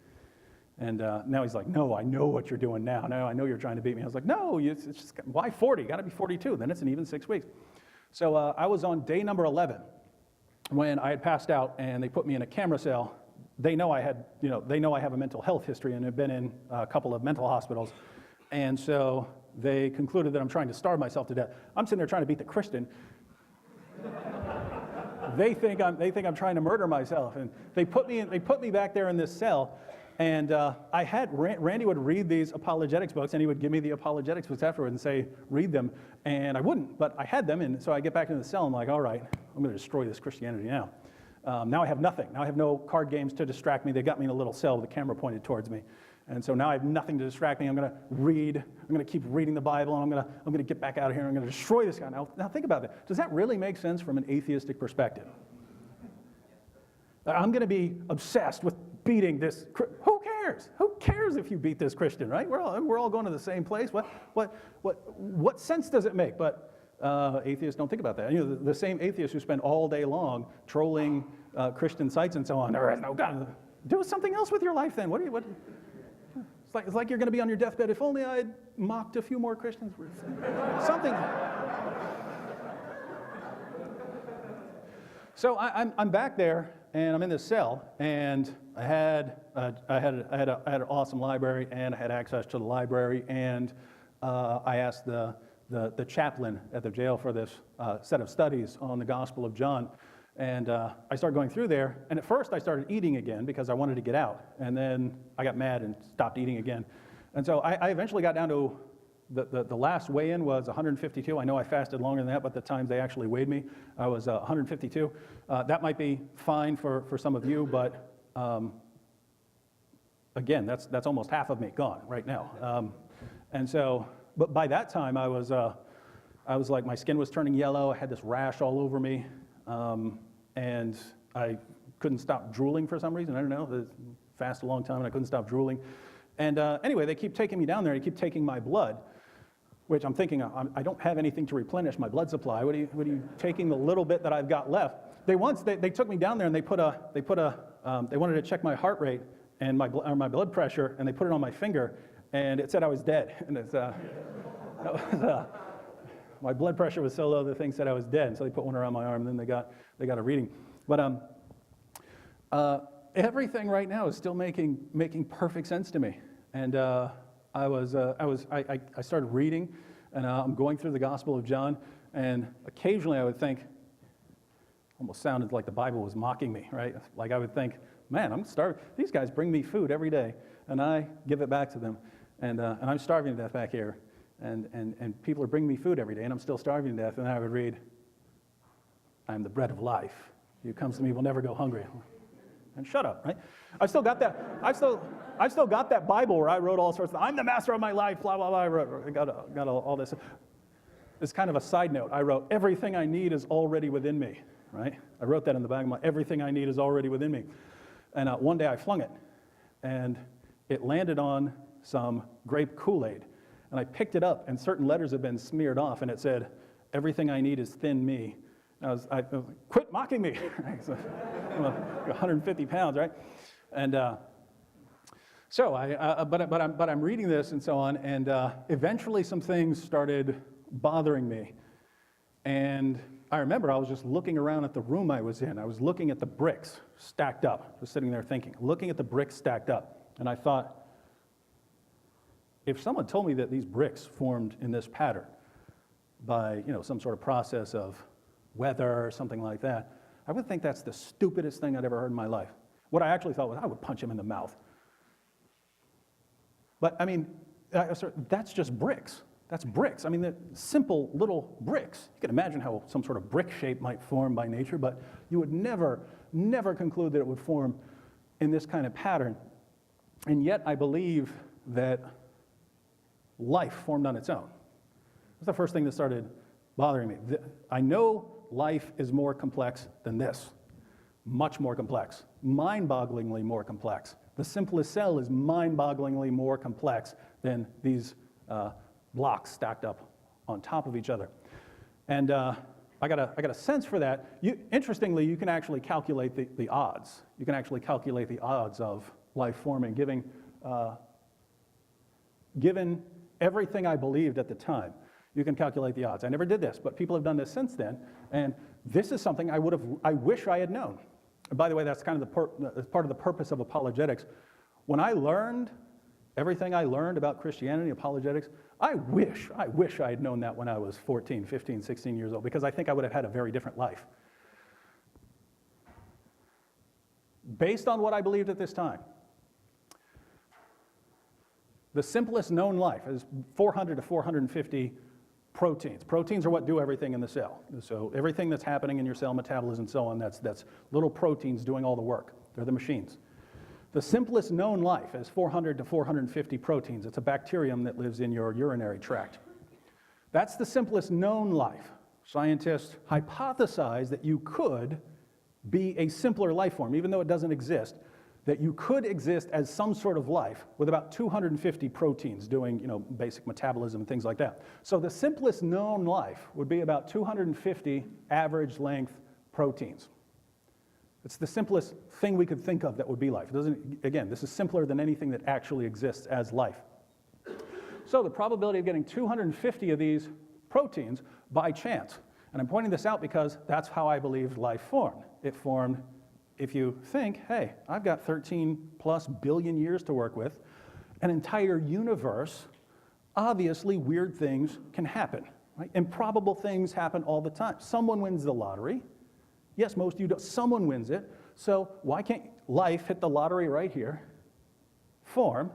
And now he's like, no, I know what you're doing now. No, I know you're trying to beat me. I was like, no, it's just, why 40? Got to be 42. Then it's an even 6 weeks. So I was on day number 11 when I had passed out, and they put me in a camera cell. They know I have a mental health history and have been in a couple of mental hospitals. And so they concluded that I'm trying to starve myself to death. I'm sitting there trying to beat the Christian. They think I'm trying to murder myself, and they put me back there in this cell. And Randy would read these apologetics books, and he would give me the apologetics books afterward and say, read them. And I wouldn't, but I had them, and so I get back into the cell, and I'm like, all right, I'm going to destroy this Christianity now. Now I have nothing. Now I have no card games to distract me. They got me in a little cell with the camera pointed towards me. And so now I have nothing to distract me. I'm going to read. I'm going to keep reading the Bible, and I'm going to get back out of here, and I'm going to destroy this guy. Now think about that. Does that really make sense from an atheistic perspective? I'm going to be obsessed with beating this. Who cares? Who cares if you beat this Christian, right? We're all going to the same place. What sense does it make? But atheists don't think about that. You know, the same atheists who spend all day long trolling Christian sites and so on. There is no God. Do something else with your life then. What? It's like you're going to be on your deathbed. If only I'd mocked a few more Christians. Something. So I'm back there, and I'm in this cell, and I had an awesome library, and I had access to the library, and I asked the chaplain at the jail for this set of studies on the Gospel of John, and I started going through there, and at first I started eating again because I wanted to get out, and then I got mad and stopped eating again, and so I eventually got down to the last weigh-in was 152. I know I fasted longer than that, but the times they actually weighed me, I was 152. That might be fine for some of you, but again, that's almost half of me gone right now. And so, but by that time, I was like, my skin was turning yellow. I had this rash all over me, and I couldn't stop drooling for some reason. I don't know. I fasted a long time, and I couldn't stop drooling. And anyway, they keep taking me down there. They keep taking my blood, which I'm thinking, I don't have anything to replenish my blood supply. What are you taking the little bit that I've got left? They took me down there, and they wanted to check my heart rate and my blood pressure, and they put it on my finger, and it said I was dead. And my blood pressure was so low, the thing said I was dead. And so they put one around my arm, and then they got a reading. But everything right now is still making perfect sense to me. And I started reading, and I'm going through the Gospel of John, and occasionally I would think, almost sounded like the Bible was mocking me, right? Like I would think, man, I'm starving. These guys bring me food every day, and I give it back to them, and I'm starving to death back here, and people are bringing me food every day, and I'm still starving to death. And I would read, I am the bread of life. He who comes to me will never go hungry. And shut up, right? I've still got that Bible where I wrote all sorts of, I'm the master of my life, blah, blah, blah. I got all this. It's kind of a side note. I wrote, everything I need is already within me, right? I wrote that in the back of my, everything I need is already within me. And one day I flung it, and it landed on some grape Kool-Aid. And I picked it up, and certain letters had been smeared off, and it said, everything I need is thin me. I was like, quit mocking me. So, I'm 150 pounds, right? And so I'm reading this and so on, and eventually some things started bothering me. And I remember I was just looking around at the room I was in. I was looking at the bricks stacked up. I was sitting there thinking, looking at the bricks stacked up. And I thought, if someone told me that these bricks formed in this pattern by, some sort of process of weather or something like that, I would think that's the stupidest thing I'd ever heard in my life. What I actually thought was I would punch him in the mouth. But I mean, that's just bricks. That's bricks. I mean, they're simple little bricks. You can imagine how some sort of brick shape might form by nature, but you would never conclude that it would form in this kind of pattern. And yet I believe that life formed on its own. That's the first thing that started bothering me. I know life is more complex than this, much more complex, mind-bogglingly more complex. The simplest cell is mind-bogglingly more complex than these blocks stacked up on top of each other. And I got a sense for that. Interestingly, you can actually calculate the odds. You can actually calculate the odds of life forming, given everything I believed at the time. You can calculate the odds. I never did this, but people have done this since then, and this is something I wish I had known. And by the way, that's kind of part of the purpose of apologetics. When I learned Everything I learned about Christianity, apologetics, I wish I had known that when I was 14, 15, 16 years old, because I think I would have had a very different life. Based on what I believed at this time, the simplest known life is 400 to 450 proteins. Proteins are what do everything in the cell. So everything that's happening in your cell metabolism and so on, that's little proteins doing all the work. They're the machines. The simplest known life is 400 to 450 proteins. It's a bacterium that lives in your urinary tract. That's the simplest known life. Scientists hypothesize that you could be a simpler life form, even though it doesn't exist, that you could exist as some sort of life with about 250 proteins doing, basic metabolism and things like that. So the simplest known life would be about 250 average length proteins. It's the simplest thing we could think of that would be life. Again, this is simpler than anything that actually exists as life. So the probability of getting 250 of these proteins by chance, and I'm pointing this out because that's how I believe life formed. It formed, if you think, hey, I've got 13 plus billion years to work with, an entire universe, obviously weird things can happen, right? Improbable things happen all the time. Someone wins the lottery. Yes, most of you don't. Someone wins it. So why can't life hit the lottery right here, form,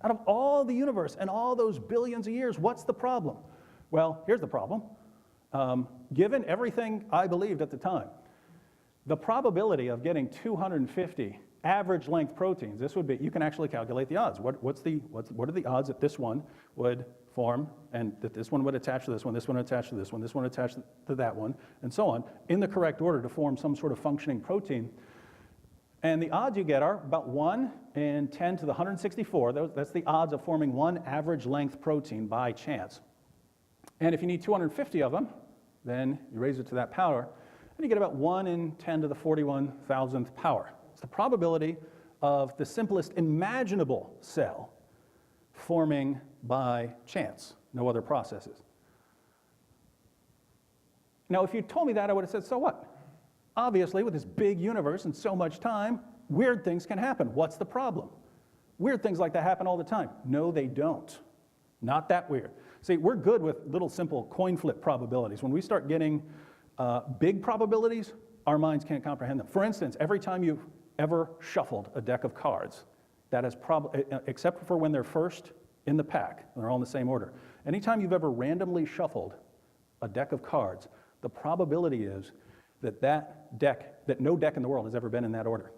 out of all the universe and all those billions of years? What's the problem? Well, here's the problem. Given everything I believed at the time, the probability of getting 250 average length proteins, this would be, you can actually calculate the odds. What are the odds that this one would form, and that this one would attach to this one would attach to this one would attach to that one, and so on, in the correct order to form some sort of functioning protein. And the odds you get are about 1 in 10 to the 164. That's the odds of forming one average length protein by chance. And if you need 250 of them, then you raise it to that power, and you get about 1 in 10 to the 41,000th power. It's the probability of the simplest imaginable cell forming by chance, no other processes. Now, if you told me that, I would have said, so what? Obviously, with this big universe and so much time, weird things can happen. What's the problem? Weird things like that happen all the time. No, they don't. Not that weird. See, we're good with little simple coin flip probabilities. When we start getting big probabilities, our minds can't comprehend them. For instance, every time you've ever shuffled a deck of cards, that is except for when they're first in the pack, they're all in the same order. Anytime you've ever randomly shuffled a deck of cards, the probability is that no deck in the world has ever been in that order.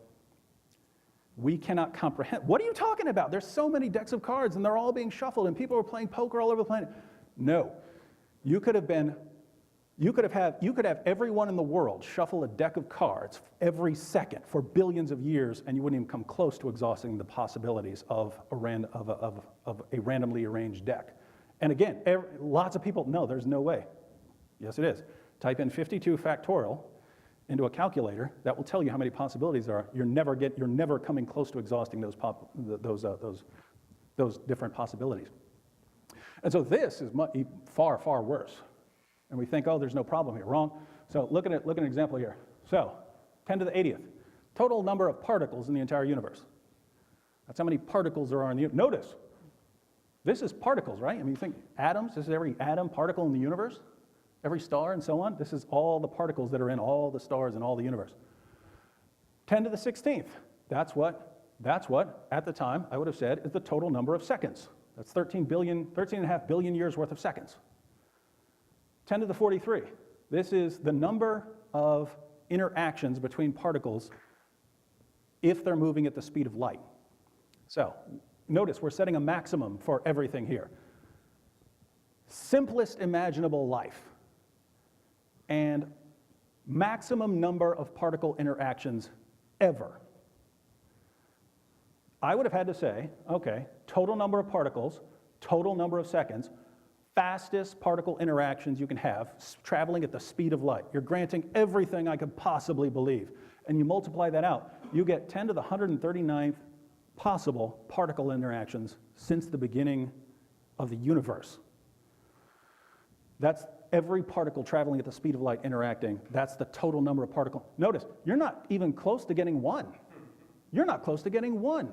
We cannot comprehend. What are you talking about? There's so many decks of cards and they're all being shuffled and people are playing poker all over the planet. No. You could have everyone in the world shuffle a deck of cards every second for billions of years, and you wouldn't even come close to exhausting the possibilities of a randomly arranged deck. And again, lots of people, no, there's no way. Yes, it is. Type in 52 factorial into a calculator. That will tell you how many possibilities there are. You're never coming close to exhausting those different possibilities. And so this is far, far worse. And we think, oh, there's no problem here. Wrong. So look at an example here. So 10 to the 80th, total number of particles in the entire universe. That's how many particles there are in the universe. Notice, this is particles, right? I mean, you think atoms, this is every atom, particle in the universe, every star and so on. This is all the particles that are in all the stars and all the universe. 10 to the 16th, that's what, at the time, I would have said is the total number of seconds. That's 13.5 billion years worth of seconds. 10 to the 43, this is the number of interactions between particles if they're moving at the speed of light. So, notice we're setting a maximum for everything here. Simplest imaginable life and maximum number of particle interactions ever. I would have had to say, okay, total number of particles, total number of seconds, fastest particle interactions you can have, traveling at the speed of light. You're granting everything I could possibly believe. And you multiply that out, you get 10 to the 139th possible particle interactions since the beginning of the universe. That's every particle traveling at the speed of light interacting. That's the total number of particles. Notice, you're not even close to getting one. You're not close to getting one.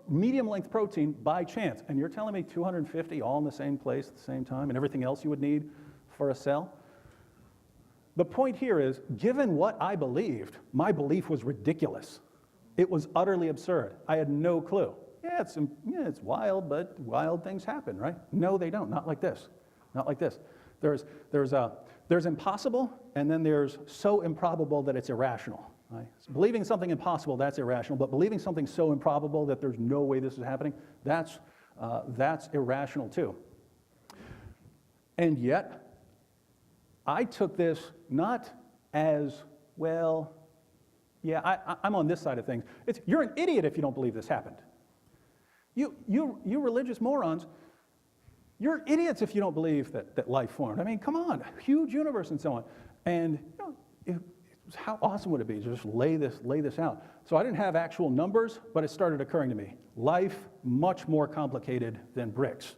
medium-length protein by chance. And you're telling me 250 all in the same place at the same time and everything else you would need for a cell? The point here is, given what I believed, my belief was ridiculous. It was utterly absurd. I had no clue. Yeah, it's wild, but wild things happen, right? No, they don't. Not like this. Not like this. There's impossible, and then there's so improbable that it's irrational. Right? So believing something impossible, that's irrational, but believing something so improbable that there's no way this is happening, that's irrational too. And yet, I took this not as, well, yeah, I'm on this side of things. You're an idiot if you don't believe this happened. You religious morons, you're idiots if you don't believe that life formed. I mean, come on, huge universe and so on. And how awesome would it be to just lay this out? So I didn't have actual numbers, but it started occurring to me. Life, much more complicated than bricks.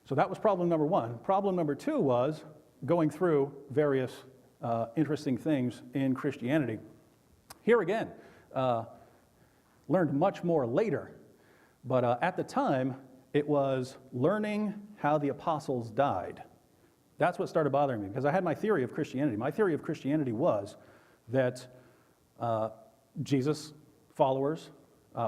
So that was problem number one. Problem number two was going through various interesting things in Christianity. Here again, learned much more later, but at the time, it was learning how the apostles died. That's what started bothering me, because I had my theory of Christianity. My theory of Christianity was that Jesus' followers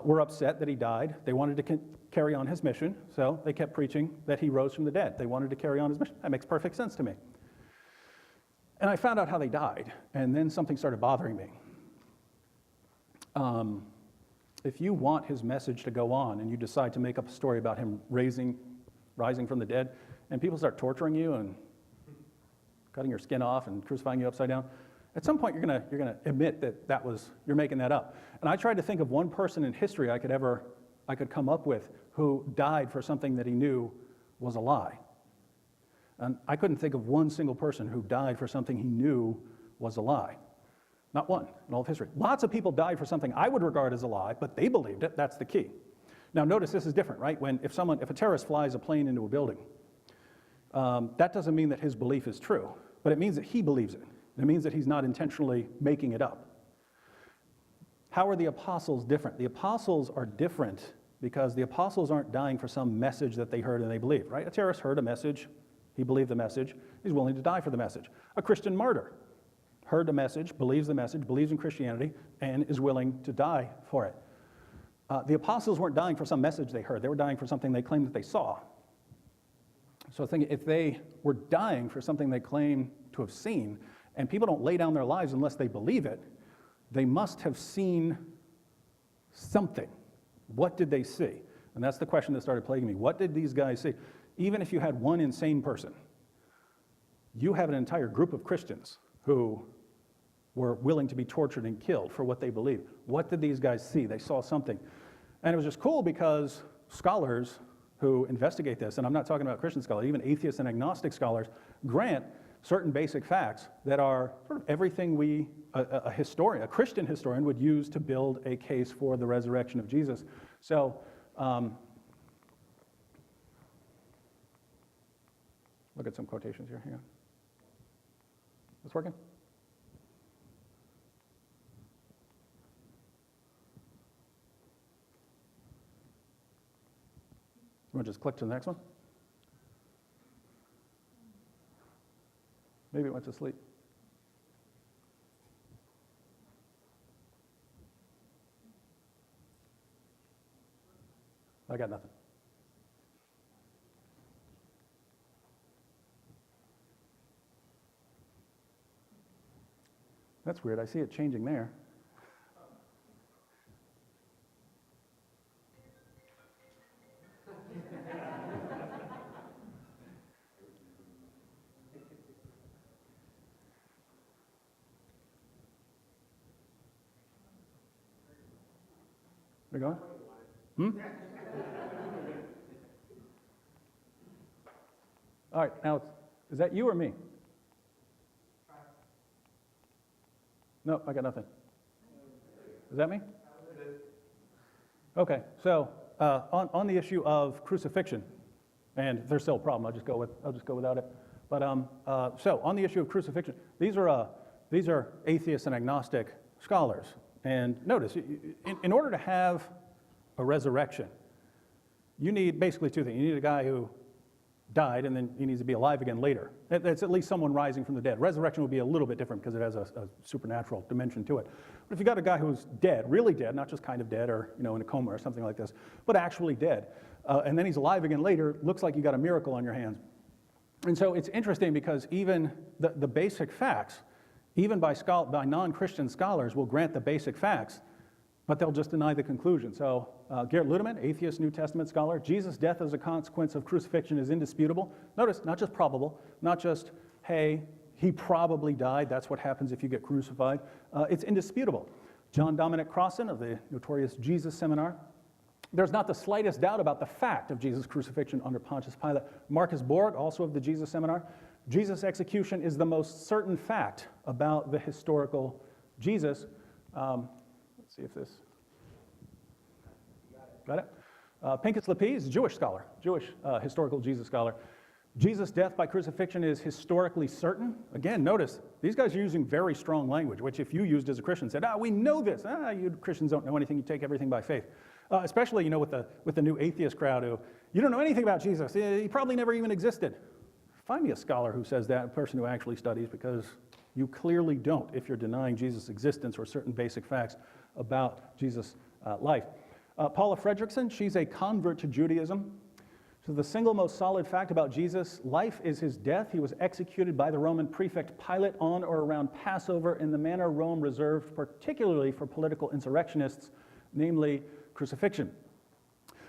were upset that he died. They wanted to carry on his mission, so they kept preaching that he rose from the dead. They wanted to carry on his mission. That makes perfect sense to me. And I found out how they died, and then something started bothering me. If you want his message to go on and you decide to make up a story about him rising from the dead, and people start torturing you and cutting your skin off and crucifying you upside down, at some point you're gonna admit that you're making that up. And I tried to think of one person in history I could come up with who died for something that he knew was a lie. And I couldn't think of one single person who died for something he knew was a lie. Not one in all of history. Lots of people died for something I would regard as a lie, but they believed it. That's the key. Now notice this is different, right? If a terrorist flies a plane into a building, that doesn't mean that his belief is true, but it means that he believes it. It means that he's not intentionally making it up. How are the apostles different? The apostles are different because the apostles aren't dying for some message that they heard and they believed, right? A terrorist heard a message, he believed the message, he's willing to die for the message. A Christian martyr heard the message, believes in Christianity, and is willing to die for it. The apostles weren't dying for some message they heard. They were dying for something they claimed that they saw. So think if they were dying for something they claim to have seen, and people don't lay down their lives unless they believe it, they must have seen something. What did they see? And that's the question that started plaguing me. What did these guys see? Even if you had one insane person, you have an entire group of Christians who were willing to be tortured and killed for what they believed. What did these guys see? They saw something. And it was just cool because scholars who investigate this, and I'm not talking about Christian scholars, even atheists and agnostic scholars, grant certain basic facts that are sort of everything a Christian historian would use to build a case for the resurrection of Jesus. So, look at some quotations here. Hang on. This working? You want to just click to the next one? Maybe it went to sleep. I got nothing. That's weird. I see it changing there. We going? All right, now, is that you or me? No, I got nothing. Is that me? Okay, so on the issue of crucifixion, and there's still a problem, I'll just go without it. But so on the issue of crucifixion, these are atheists and agnostic scholars, And notice, in order to have a resurrection, you need basically two things. You need a guy who died, and then he needs to be alive again later. That's at least someone rising from the dead. Resurrection would be a little bit different because it has a supernatural dimension to it. But if you got a guy who's dead, really dead, not just kind of dead or in a coma or something like this, but actually dead, and then he's alive again later, looks like you got a miracle on your hands. And so it's interesting because even the basic facts, even by non-Christian scholars, will grant the basic facts, but they'll just deny the conclusion. So Gerrit Ludemann, atheist New Testament scholar, Jesus' death as a consequence of crucifixion is indisputable. Notice, not just probable, not just, hey, he probably died, that's what happens if you get crucified. It's indisputable. John Dominic Crossan of the notorious Jesus Seminar, there's not the slightest doubt about the fact of Jesus' crucifixion under Pontius Pilate. Marcus Borg, also of the Jesus Seminar, Jesus' execution is the most certain fact about the historical Jesus. Let's see if this, got it? Pinchas Lapis, Jewish scholar, Jewish historical Jesus scholar. Jesus' death by crucifixion is historically certain. Again, notice, these guys are using very strong language, which if you used as a Christian said, we know this. You Christians don't know anything, you take everything by faith. Especially, with the new atheist crowd who, you don't know anything about Jesus. He probably never even existed. Find me a scholar who says that, a person who actually studies, because you clearly don't if you're denying Jesus' existence or certain basic facts about Jesus' life. Paula Fredrickson, she's a convert to Judaism. So the single most solid fact about Jesus' life is his death. He was executed by the Roman prefect Pilate on or around Passover in the manner Rome reserved particularly for political insurrectionists, namely crucifixion.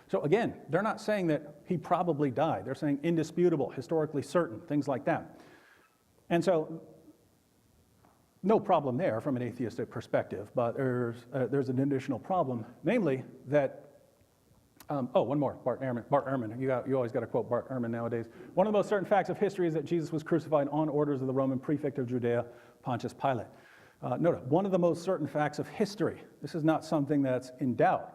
So again, they're not saying that he probably died. They're saying indisputable, historically certain, things like that. And so no problem there from an atheistic perspective, but there's an additional problem, namely that, one more, Bart Ehrman. You always got to quote Bart Ehrman nowadays. One of the most certain facts of history is that Jesus was crucified on orders of the Roman prefect of Judea, Pontius Pilate. Note, one of the most certain facts of history. This is not something that's in doubt.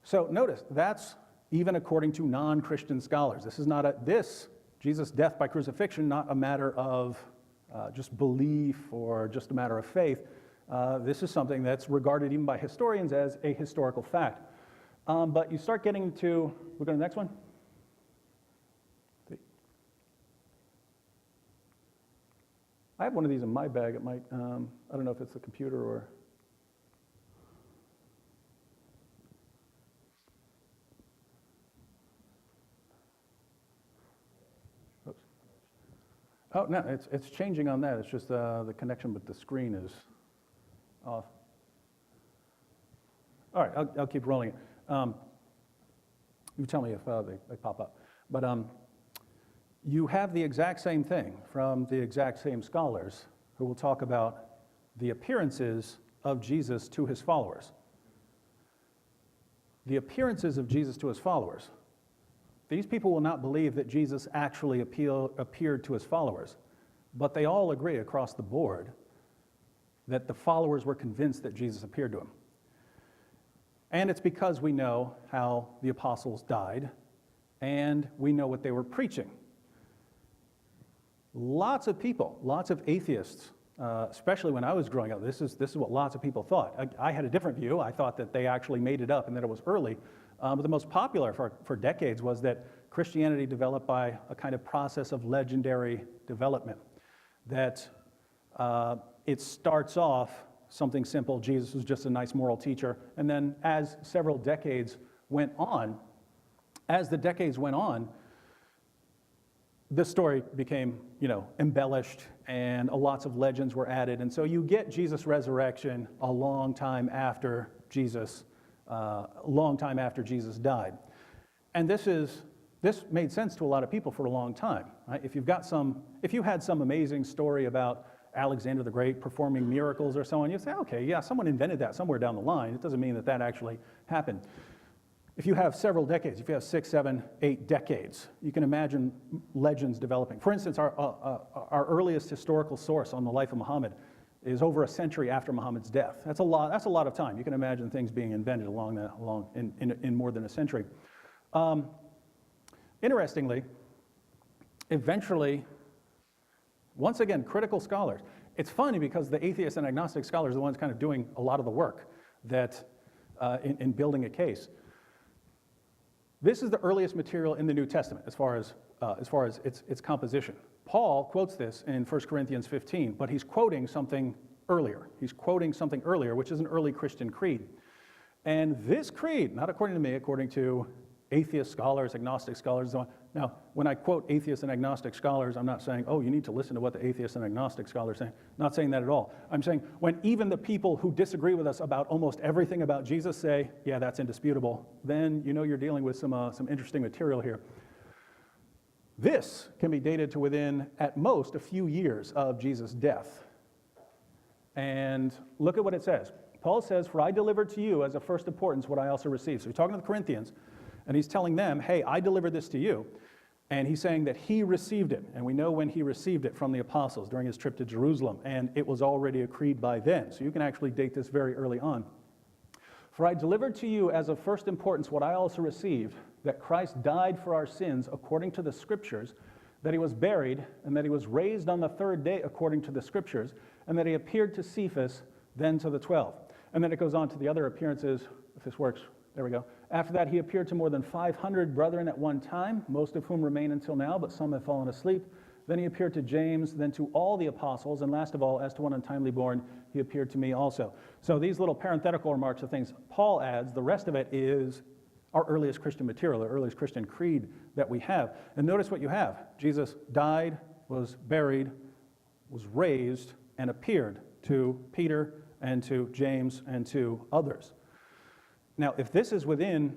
So notice, that's even according to non-Christian scholars. This is not Jesus' death by crucifixion, not a matter of just belief or just a matter of faith. This is something that's regarded even by historians as a historical fact. But you start getting to, we're going to the next one? I have one of these in my bag. It might, I don't know if it's the computer or... Oops. Oh, no, it's changing on that. It's just the connection with the screen is off. All right, I'll keep rolling it. You tell me if they pop up. But you have the exact same thing from the exact same scholars who will talk about the appearances of Jesus to his followers. The appearances of Jesus to his followers. These people will not believe that Jesus actually appeared to his followers, but they all agree across the board that the followers were convinced that Jesus appeared to them. And it's because we know how the apostles died, and we know what they were preaching. Lots of people, lots of atheists, especially when I was growing up, this is what lots of people thought. I had a different view. I thought that they actually made it up and that it was early. But the most popular for decades was that Christianity developed by a kind of process of legendary development. That it starts off something simple, Jesus was just a nice moral teacher, and then as several decades went on, this story became, embellished, and lots of legends were added, and so you get Jesus' resurrection a long time after Jesus died. And this made sense to a lot of people for a long time. Right? If you had some amazing story about Alexander the Great performing miracles or so on, you say, okay, yeah, someone invented that somewhere down the line. It doesn't mean that actually happened. If you have several decades, if you have 6, 7, 8 decades, you can imagine legends developing. For instance, our earliest historical source on the life of Muhammad is over a century after Muhammad's death. That's a lot of time. You can imagine things being invented in more than a century. Interestingly, eventually, once again, critical scholars, it's funny because the atheist and agnostic scholars are the ones kind of doing a lot of the work that in building a case. This is the earliest material in the New Testament as far as its composition. Paul quotes this in 1 Corinthians 15, but he's quoting something earlier. He's quoting something earlier, which is an early Christian creed. And this creed, not according to me, according to atheist scholars, agnostic scholars, and so on. Now, when I quote atheist and agnostic scholars, I'm not saying, oh, you need to listen to what the atheist and agnostic scholars say. I'm not saying that at all. I'm saying when even the people who disagree with us about almost everything about Jesus say, yeah, that's indisputable, then you know you're dealing with some interesting material here. This can be dated to within, at most, a few years of Jesus' death. And look at what it says. Paul says, for I delivered to you as of first importance what I also received. So he's talking to the Corinthians, and he's telling them, hey, I delivered this to you. And he's saying that he received it. And we know when he received it from the apostles during his trip to Jerusalem. And it was already a creed by then. So you can actually date this very early on. For I delivered to you as of first importance what I also received, that Christ died for our sins according to the Scriptures, that he was buried, and that he was raised on the third day according to the Scriptures, and that he appeared to Cephas, then to the 12. And then it goes on to the other appearances, if this works. There we go. After that, he appeared to more than 500 brethren at one time, most of whom remain until now, but some have fallen asleep. Then he appeared to James, then to all the apostles, and last of all, as to one untimely born, he appeared to me also. So these little parenthetical remarks are things Paul adds. The rest of it is our earliest Christian material, our earliest Christian creed that we have. And notice what you have. Jesus died, was buried, was raised, and appeared to Peter and to James and to others. Now, if this is within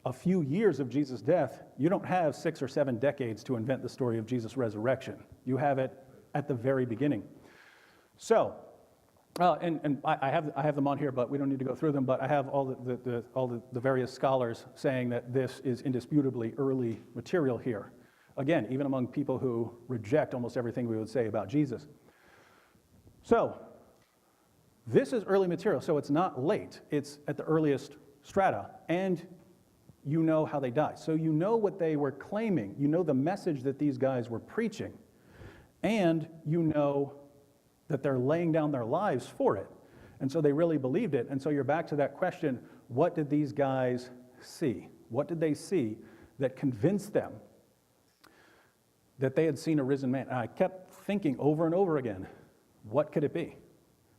a few years of Jesus' death, you don't have 6 or 7 decades to invent the story of Jesus' resurrection. You have it at the very beginning. So, and I have them on here, but we don't need to go through them, but I have all the various scholars saying that this is indisputably early material here. Again, even among people who reject almost everything we would say about Jesus. So, this is early material, so it's not late. It's at the earliest strata, and you know how they died. So you know what they were claiming. You know the message that these guys were preaching, and you know that they're laying down their lives for it. And so they really believed it. And so you're back to that question, what did these guys see? What did they see that convinced them that they had seen a risen man? And I kept thinking over and over again, what could it be?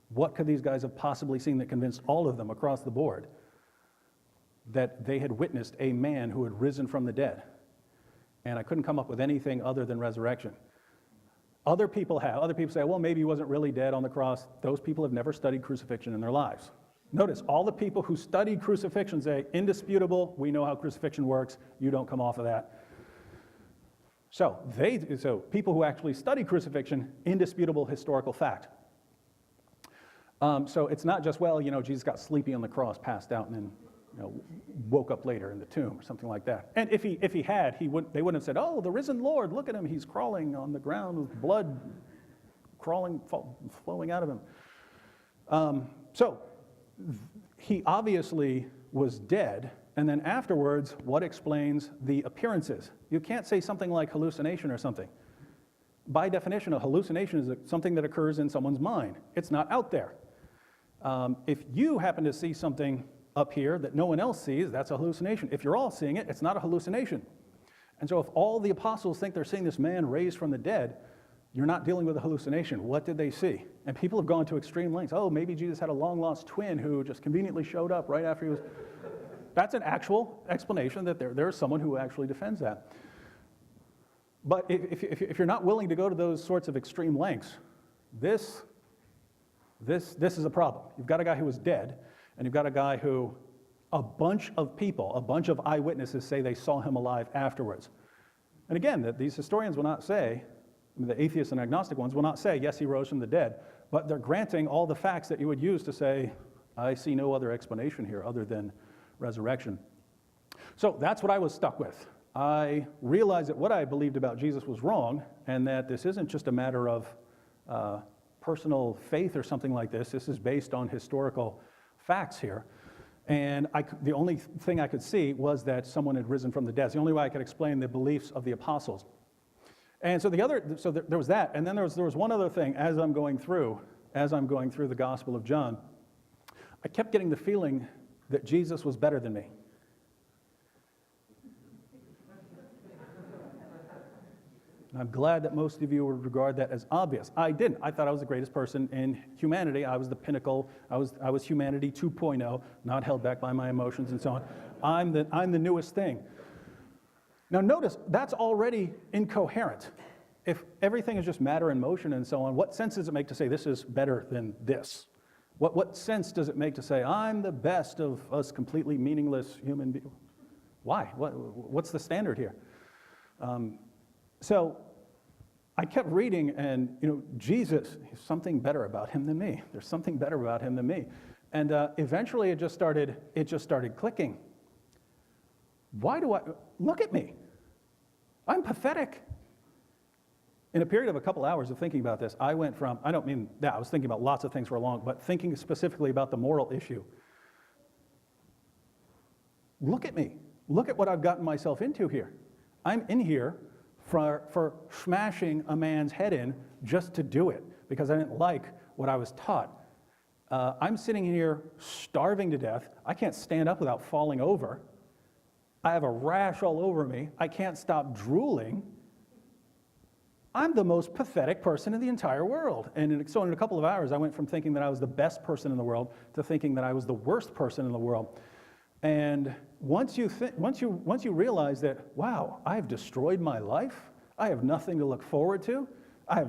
What could these guys have possibly seen that convinced all of them across the board that they had witnessed a man who had risen from the dead? And I couldn't come up with anything other than resurrection. Other people have. Other people say, well, maybe he wasn't really dead on the cross. Those people have never studied crucifixion in their lives. Notice, all the people who studied crucifixion say, indisputable, we know how crucifixion works, you don't come off of that. So people who actually study crucifixion, indisputable historical fact. So it's not just, well, Jesus got sleepy on the cross, passed out, and then woke up later in the tomb or something like that. And if he had, they wouldn't have said, oh, the risen Lord, look at him, he's crawling on the ground with blood flowing out of him. So he obviously was dead, and then afterwards, what explains the appearances? You can't say something like hallucination or something. By definition, a hallucination is something that occurs in someone's mind. It's not out there. If you happen to see something up here that no one else sees, that's a hallucination. If you're all seeing it, it's not a hallucination. And so if all the apostles think they're seeing this man raised from the dead, you're not dealing with a hallucination. What did they see? And people have gone to extreme lengths. Oh, maybe Jesus had a long-lost twin who just conveniently showed up right after he was... That's an actual explanation that there's someone who actually defends that. But if you're not willing to go to those sorts of extreme lengths, this is a problem. You've got a guy who was dead, and you've got a guy who a bunch of people, a bunch of eyewitnesses say they saw him alive afterwards. And again, these historians will not say, the atheists and agnostic ones will not say, yes, he rose from the dead, but they're granting all the facts that you would use to say, I see no other explanation here other than resurrection. So that's what I was stuck with. I realized that what I believed about Jesus was wrong, and that this isn't just a matter of personal faith or something like this. This is based on historical facts here. And the only thing I could see was that someone had risen from the dead. It's the only way I could explain the beliefs of the apostles. And so there was that, and then there was one other thing as I'm going through the Gospel of John. I kept getting the feeling that Jesus was better than me. And I'm glad that most of you would regard that as obvious. I didn't. I thought I was the greatest person in humanity. I was the pinnacle. I was humanity 2.0, not held back by my emotions and so on. I'm the newest thing. Now notice, that's already incoherent. If everything is just matter and motion and so on, what sense does it make to say this is better than this? What sense does it make to say I'm the best of us completely meaningless human beings? Why? What's the standard here? So I kept reading, and Jesus, there's something better about him than me. There's something better about him than me. And eventually it just started clicking. Why do I look at me? I'm pathetic. In a period of a couple hours of thinking about this, I went from, I don't mean that, I was thinking about lots of things for long, but thinking specifically about the moral issue. Look at me. Look at what I've gotten myself into here. I'm in here for smashing a man's head in just to do it because I didn't like what I was taught. I'm sitting here starving to death. I can't stand up without falling over. I have a rash all over me. I can't stop drooling. I'm the most pathetic person in the entire world. And so in a couple of hours, I went from thinking that I was the best person in the world to thinking that I was the worst person in the world. And once you realize that, wow, I've destroyed my life, I have nothing to look forward to, I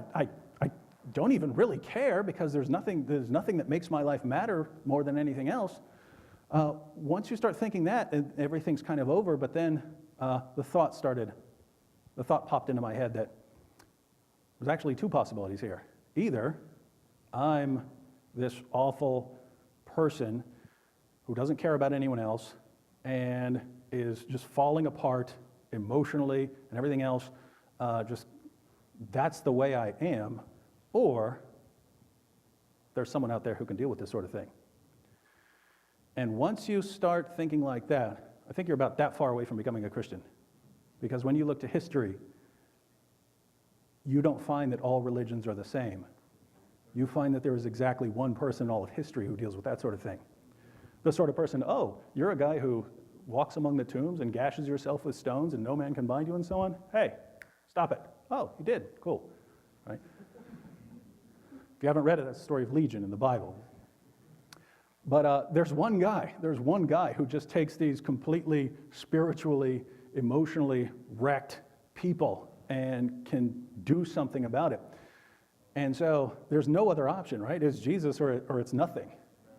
don't even really care because there's nothing that makes my life matter more than anything else. Once you start thinking that, everything's kind of over. But then the thought popped into my head that there's actually two possibilities here. Either I'm this awful person who doesn't care about anyone else and is just falling apart emotionally and everything else, that's the way I am, or there's someone out there who can deal with this sort of thing. And once you start thinking like that, I think you're about that far away from becoming a Christian. Because when you look to history, you don't find that all religions are the same. You find that there is exactly one person in all of history who deals with that sort of thing. The sort of person, oh, you're a guy who walks among the tombs and gashes yourself with stones and no man can bind you and so on. Hey, stop it. Oh, you did. Cool. Right? If you haven't read it, that's the story of Legion in the Bible. But there's one guy who just takes these completely spiritually, emotionally wrecked people and can do something about it. And so there's no other option, right? It's Jesus or it's nothing.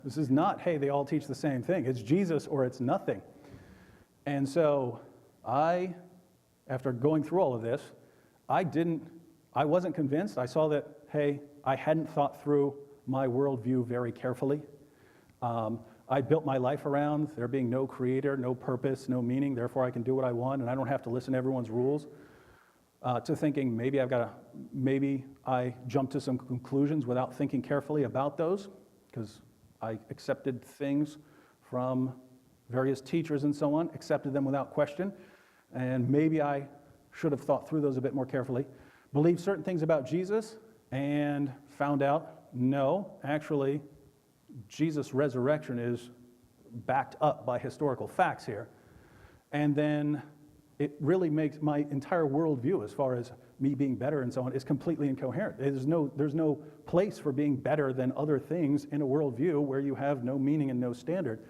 This is not, hey, they all teach the same thing. It's Jesus or it's nothing. And so after going through all of this, I wasn't convinced. I saw that, hey, I hadn't thought through my worldview very carefully. I built my life around there being no creator, no purpose, no meaning, therefore I can do what I want and I don't have to listen to everyone's rules, to thinking maybe I jumped to some conclusions without thinking carefully about those, because I accepted things from various teachers and so on, accepted them without question, and maybe I should have thought through those a bit more carefully. Believed certain things about Jesus and found out, no, actually, Jesus' resurrection is backed up by historical facts here. And then it really makes my entire worldview, as far as me being better and so on, is completely incoherent. There's no place for being better than other things in a worldview where you have no meaning and no standard.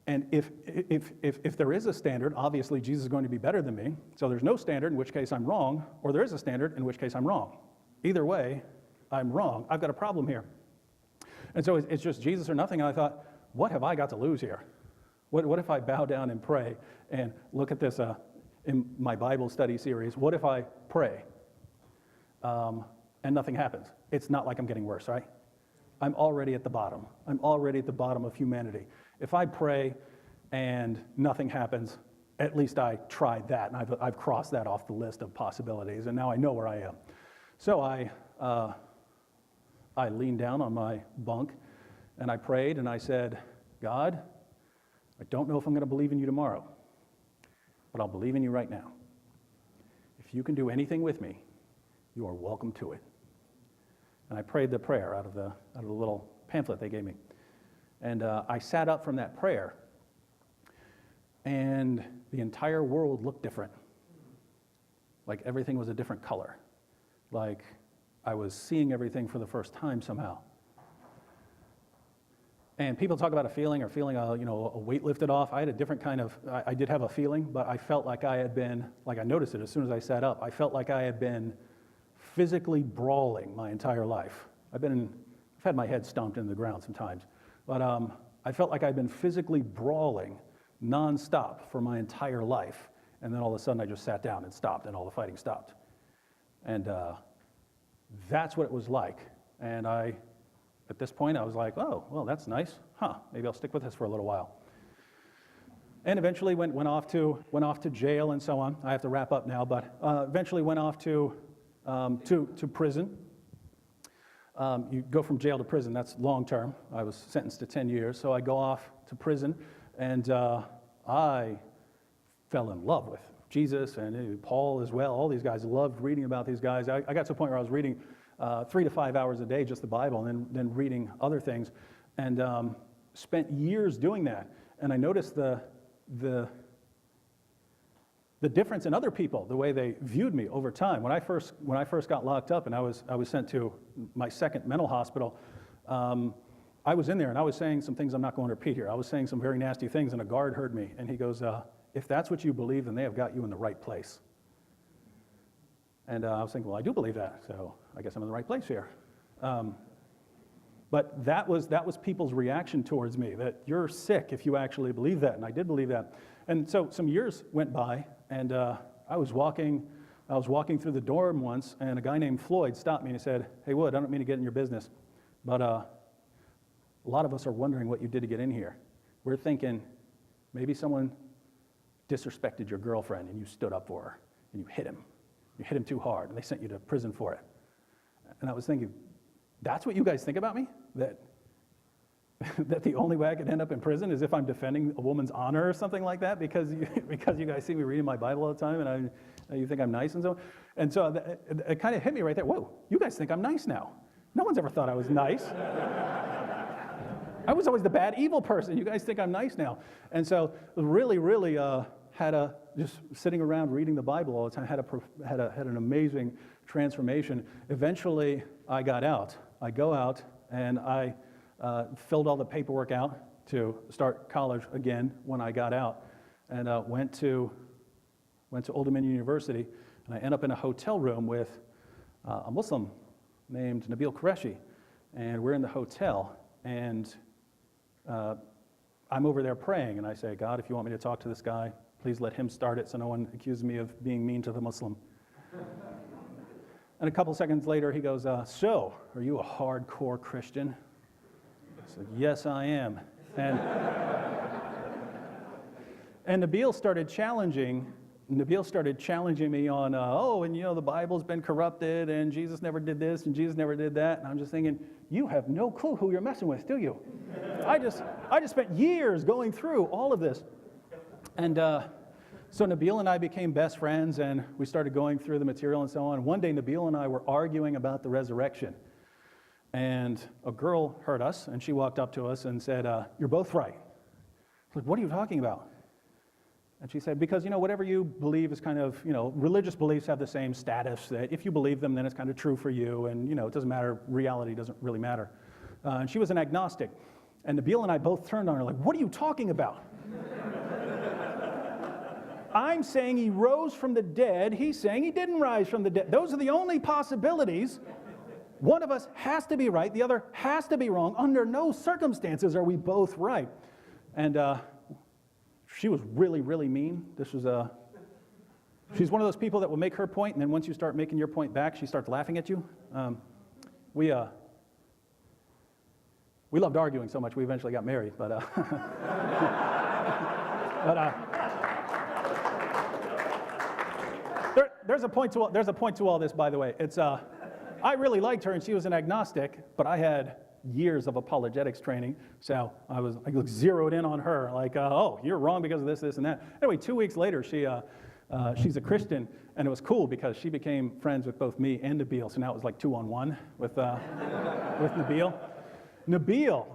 And if there is a standard, obviously Jesus is going to be better than me. So there's no standard, in which case I'm wrong, or there is a standard, in which case I'm wrong. Either way, I'm wrong. I've got a problem here. And so it's just Jesus or nothing. And I thought, what have I got to lose here? What if I bow down and pray and look at this in my Bible study series? What if I pray and nothing happens? It's not like I'm getting worse, right? I'm already at the bottom. I'm already at the bottom of humanity. If I pray and nothing happens, at least I tried that, and I've crossed that off the list of possibilities, and now I know where I am. So I leaned down on my bunk, and I prayed, and I said, God, I don't know if I'm going to believe in you tomorrow, but I'll believe in you right now. if you can do anything with me, you are welcome to it. And I prayed the prayer out of the little pamphlet they gave me. And I sat up from that prayer, and the entire world looked different. Like everything was a different color. Like I was seeing everything for the first time somehow. And people talk about a feeling or feeling a weight lifted off. I had a different kind of, I did have a feeling, but I felt like I had been, like I noticed it as soon as I sat up, I felt like I had been physically brawling my entire life. I've had my head stomped into the ground sometimes, but I felt like I'd been physically brawling nonstop for my entire life. And then all of a sudden I just sat down and stopped, and all the fighting stopped. And that's what it was like. And at this point, I was like, oh, well, that's nice. Maybe I'll stick with this for a little while. And eventually went off to jail and so on. I have to wrap up now, but eventually went off to prison. You go from jail to prison, that's long term. I was sentenced to 10 years, so I go off to prison, and I fell in love with Jesus and Paul as well. All these guys, loved reading about these guys. I got to a point where I was reading 3 to 5 hours a day, just the Bible, and then reading other things, and spent years doing that. And I noticed the difference in other people, the way they viewed me over time. When I first got locked up and I was sent to my second mental hospital, I was in there and I was saying some things I'm not going to repeat here. I was saying some very nasty things, and a guard heard me, and he goes, if that's what you believe, then they have got you in the right place. And I was thinking, well, I do believe that, so I guess I'm in the right place here. But that was people's reaction towards me, that you're sick if you actually believe that, and I did believe that. And so some years went by, and I was walking through the dorm once, and a guy named Floyd stopped me and he said, hey, Wood, I don't mean to get in your business, but a lot of us are wondering what you did to get in here. We're thinking maybe someone disrespected your girlfriend and you stood up for her and you hit him. You hit him too hard and they sent you to prison for it. And I was thinking, that's what you guys think about me? That the only way I could end up in prison is if I'm defending a woman's honor or something like that, because you guys see me reading my Bible all the time and you think I'm nice and so on. And so it kind of hit me right there. Whoa, you guys think I'm nice now. No one's ever thought I was nice. I was always the bad, evil person. You guys think I'm nice now. And so really just sitting around reading the Bible all the time, had an amazing transformation. Eventually, I got out. I go out, and I filled all the paperwork out to start college again when I got out, and went to Old Dominion University, and I end up in a hotel room with a Muslim named Nabil Qureshi, and we're in the hotel, and I'm over there praying, and I say, God, if you want me to talk to this guy, please let him start it so no one accuses me of being mean to the Muslim. And a couple seconds later, he goes, so, are you a hardcore Christian? I said, yes, I am. And Nabil started challenging me on, the Bible's been corrupted, and Jesus never did this, and Jesus never did that. And I'm just thinking, you have no clue who you're messing with, do you? I just spent years going through all of this. And so Nabil and I became best friends, and we started going through the material and so on. One day, Nabil and I were arguing about the resurrection. And a girl heard us, and she walked up to us and said, you're both right. I was like, what are you talking about? And she said, because, whatever you believe is kind of, religious beliefs have the same status, that if you believe them, then it's kind of true for you, and, it doesn't matter, reality doesn't really matter. And she was an agnostic. And Nabil and I both turned on her like, what are you talking about? I'm saying he rose from the dead. He's saying he didn't rise from the dead. Those are the only possibilities. One of us has to be right. The other has to be wrong. Under no circumstances are we both right. And she was really, really mean. She's one of those people that will make her point, and then once you start making your point back, she starts laughing at you. We loved arguing so much, we eventually got married, There's a point to all this, by the way. It's I really liked her, and she was an agnostic, but I had years of apologetics training, so I zeroed in on her, like, you're wrong because of this, and that. Anyway, 2 weeks later, she's a Christian, And it was cool because she became friends with both me and Nabil, so now it was like 2-on-1 with Nabil. Nabil,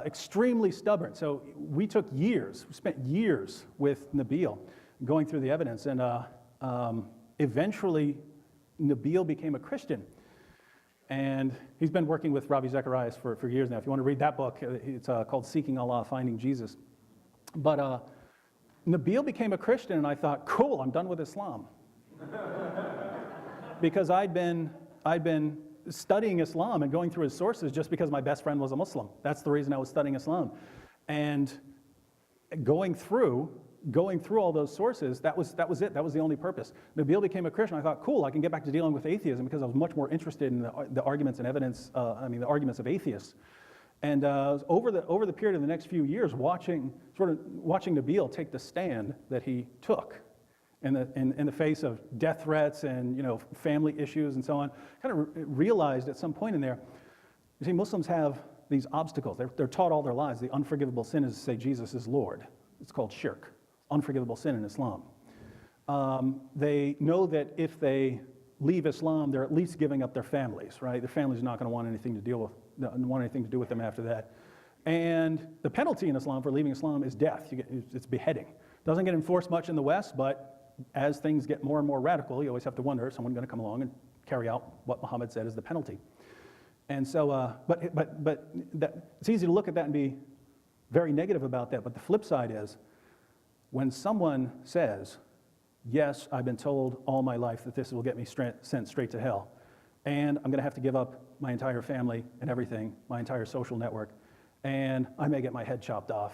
extremely stubborn. So we spent years with Nabil going through the evidence, and eventually Nabil became a Christian. And he's been working with Ravi Zacharias for years now. If you want to read that book, it's called Seeking Allah, Finding Jesus. But Nabil became a Christian, and I thought, cool, I'm done with Islam. Because I'd been studying Islam and going through his sources just because my best friend was a Muslim. That's the reason I was studying Islam. And going through all those sources, that was it. That was the only purpose. Nabil became a Christian. I thought, cool, I can get back to dealing with atheism because I was much more interested in the arguments and evidence, the arguments of atheists. And over the period of the next few years, watching Nabil take the stand that he took in the face of death threats and family issues and so on, kind of realized at some point in there, you see, Muslims have these obstacles. They're taught all their lives the unforgivable sin is to say Jesus is Lord. It's called shirk, unforgivable sin in Islam. They know that if they leave Islam, they're at least giving up their families, right? Their families are not going to want anything to do with them after that. And the penalty in Islam for leaving Islam is death. It's beheading. Doesn't get enforced much in the West, but as things get more and more radical, you always have to wonder, is someone going to come along and carry out what Muhammad said is the penalty? And so, it's easy to look at that and be very negative about that, but the flip side is, when someone says, yes, I've been told all my life that this will get me sent straight to hell, and I'm going to have to give up my entire family and everything, my entire social network, and I may get my head chopped off,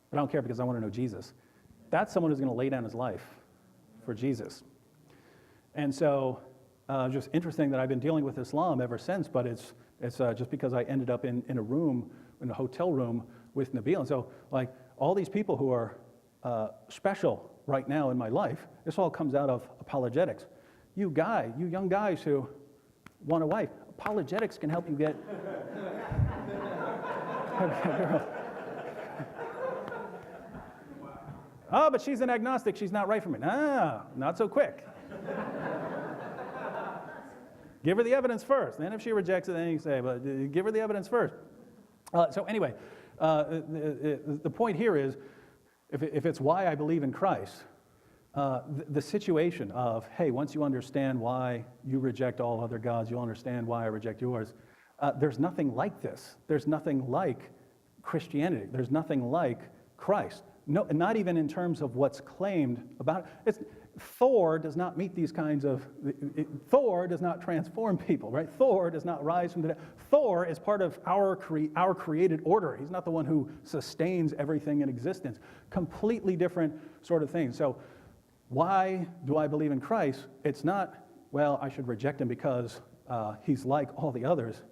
but I don't care because I want to know Jesus. That's someone who's going to lay down his life for Jesus. And so, just interesting that I've been dealing with Islam ever since, but it's just because I ended up in a hotel room with Nabil. And so, like, all these people who are special right now in my life, this all comes out of apologetics. You young guys who want a wife, apologetics can help you get a girl. Oh, but she's an agnostic, she's not right for me. Not so quick. Give her the evidence first. Then if she rejects it, then you say, but give her the evidence first. So anyway, the point here is, if it's why I believe in Christ, the situation of, hey, once you understand why you reject all other gods, you'll understand why I reject yours. There's nothing like this. There's nothing like Christianity. There's nothing like Christ. No, not even in terms of what's claimed about it. Thor does not meet these kinds of, Thor does not transform people, right? Thor does not rise from the dead. Thor is part of our created order. He's not the one who sustains everything in existence. Completely different sort of thing. So why do I believe in Christ? It's not, well, I should reject him because he's like all the others.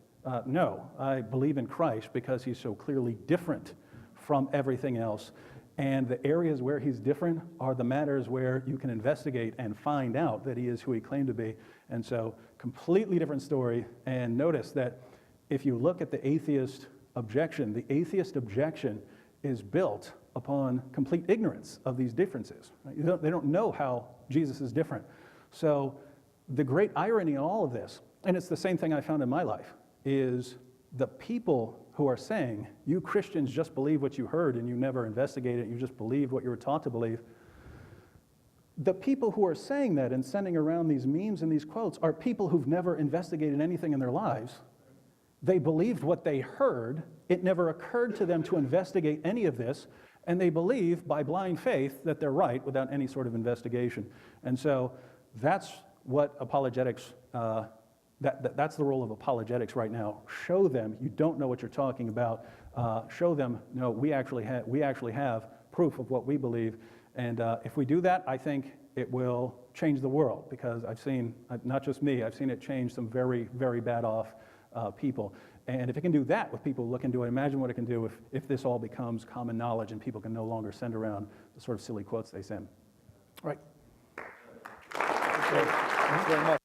No, I believe in Christ because he's so clearly different from everything else. And the areas where he's different are the matters where you can investigate and find out that he is who he claimed to be. And so, completely different story. And notice that if you look at the atheist objection is built upon complete ignorance of these differences. Right? They don't know how Jesus is different. So, the great irony in all of this, and it's the same thing I found in my life, is the people who are saying, you Christians just believe what you heard and you never investigated, you just believed what you were taught to believe. The people who are saying that and sending around these memes and these quotes are people who've never investigated anything in their lives. They believed what they heard. It never occurred to them to investigate any of this, and they believe by blind faith that they're right without any sort of investigation. And so that's what apologetics That's the role of apologetics right now. Show them you don't know what you're talking about. Show them, no, we actually have proof of what we believe. And if we do that, I think it will change the world, because I've seen, not just me, I've seen it change some very, very bad off people. And if it can do that with people who look into it, imagine what it can do if this all becomes common knowledge and people can no longer send around the sort of silly quotes they send. All right. Thanks very much.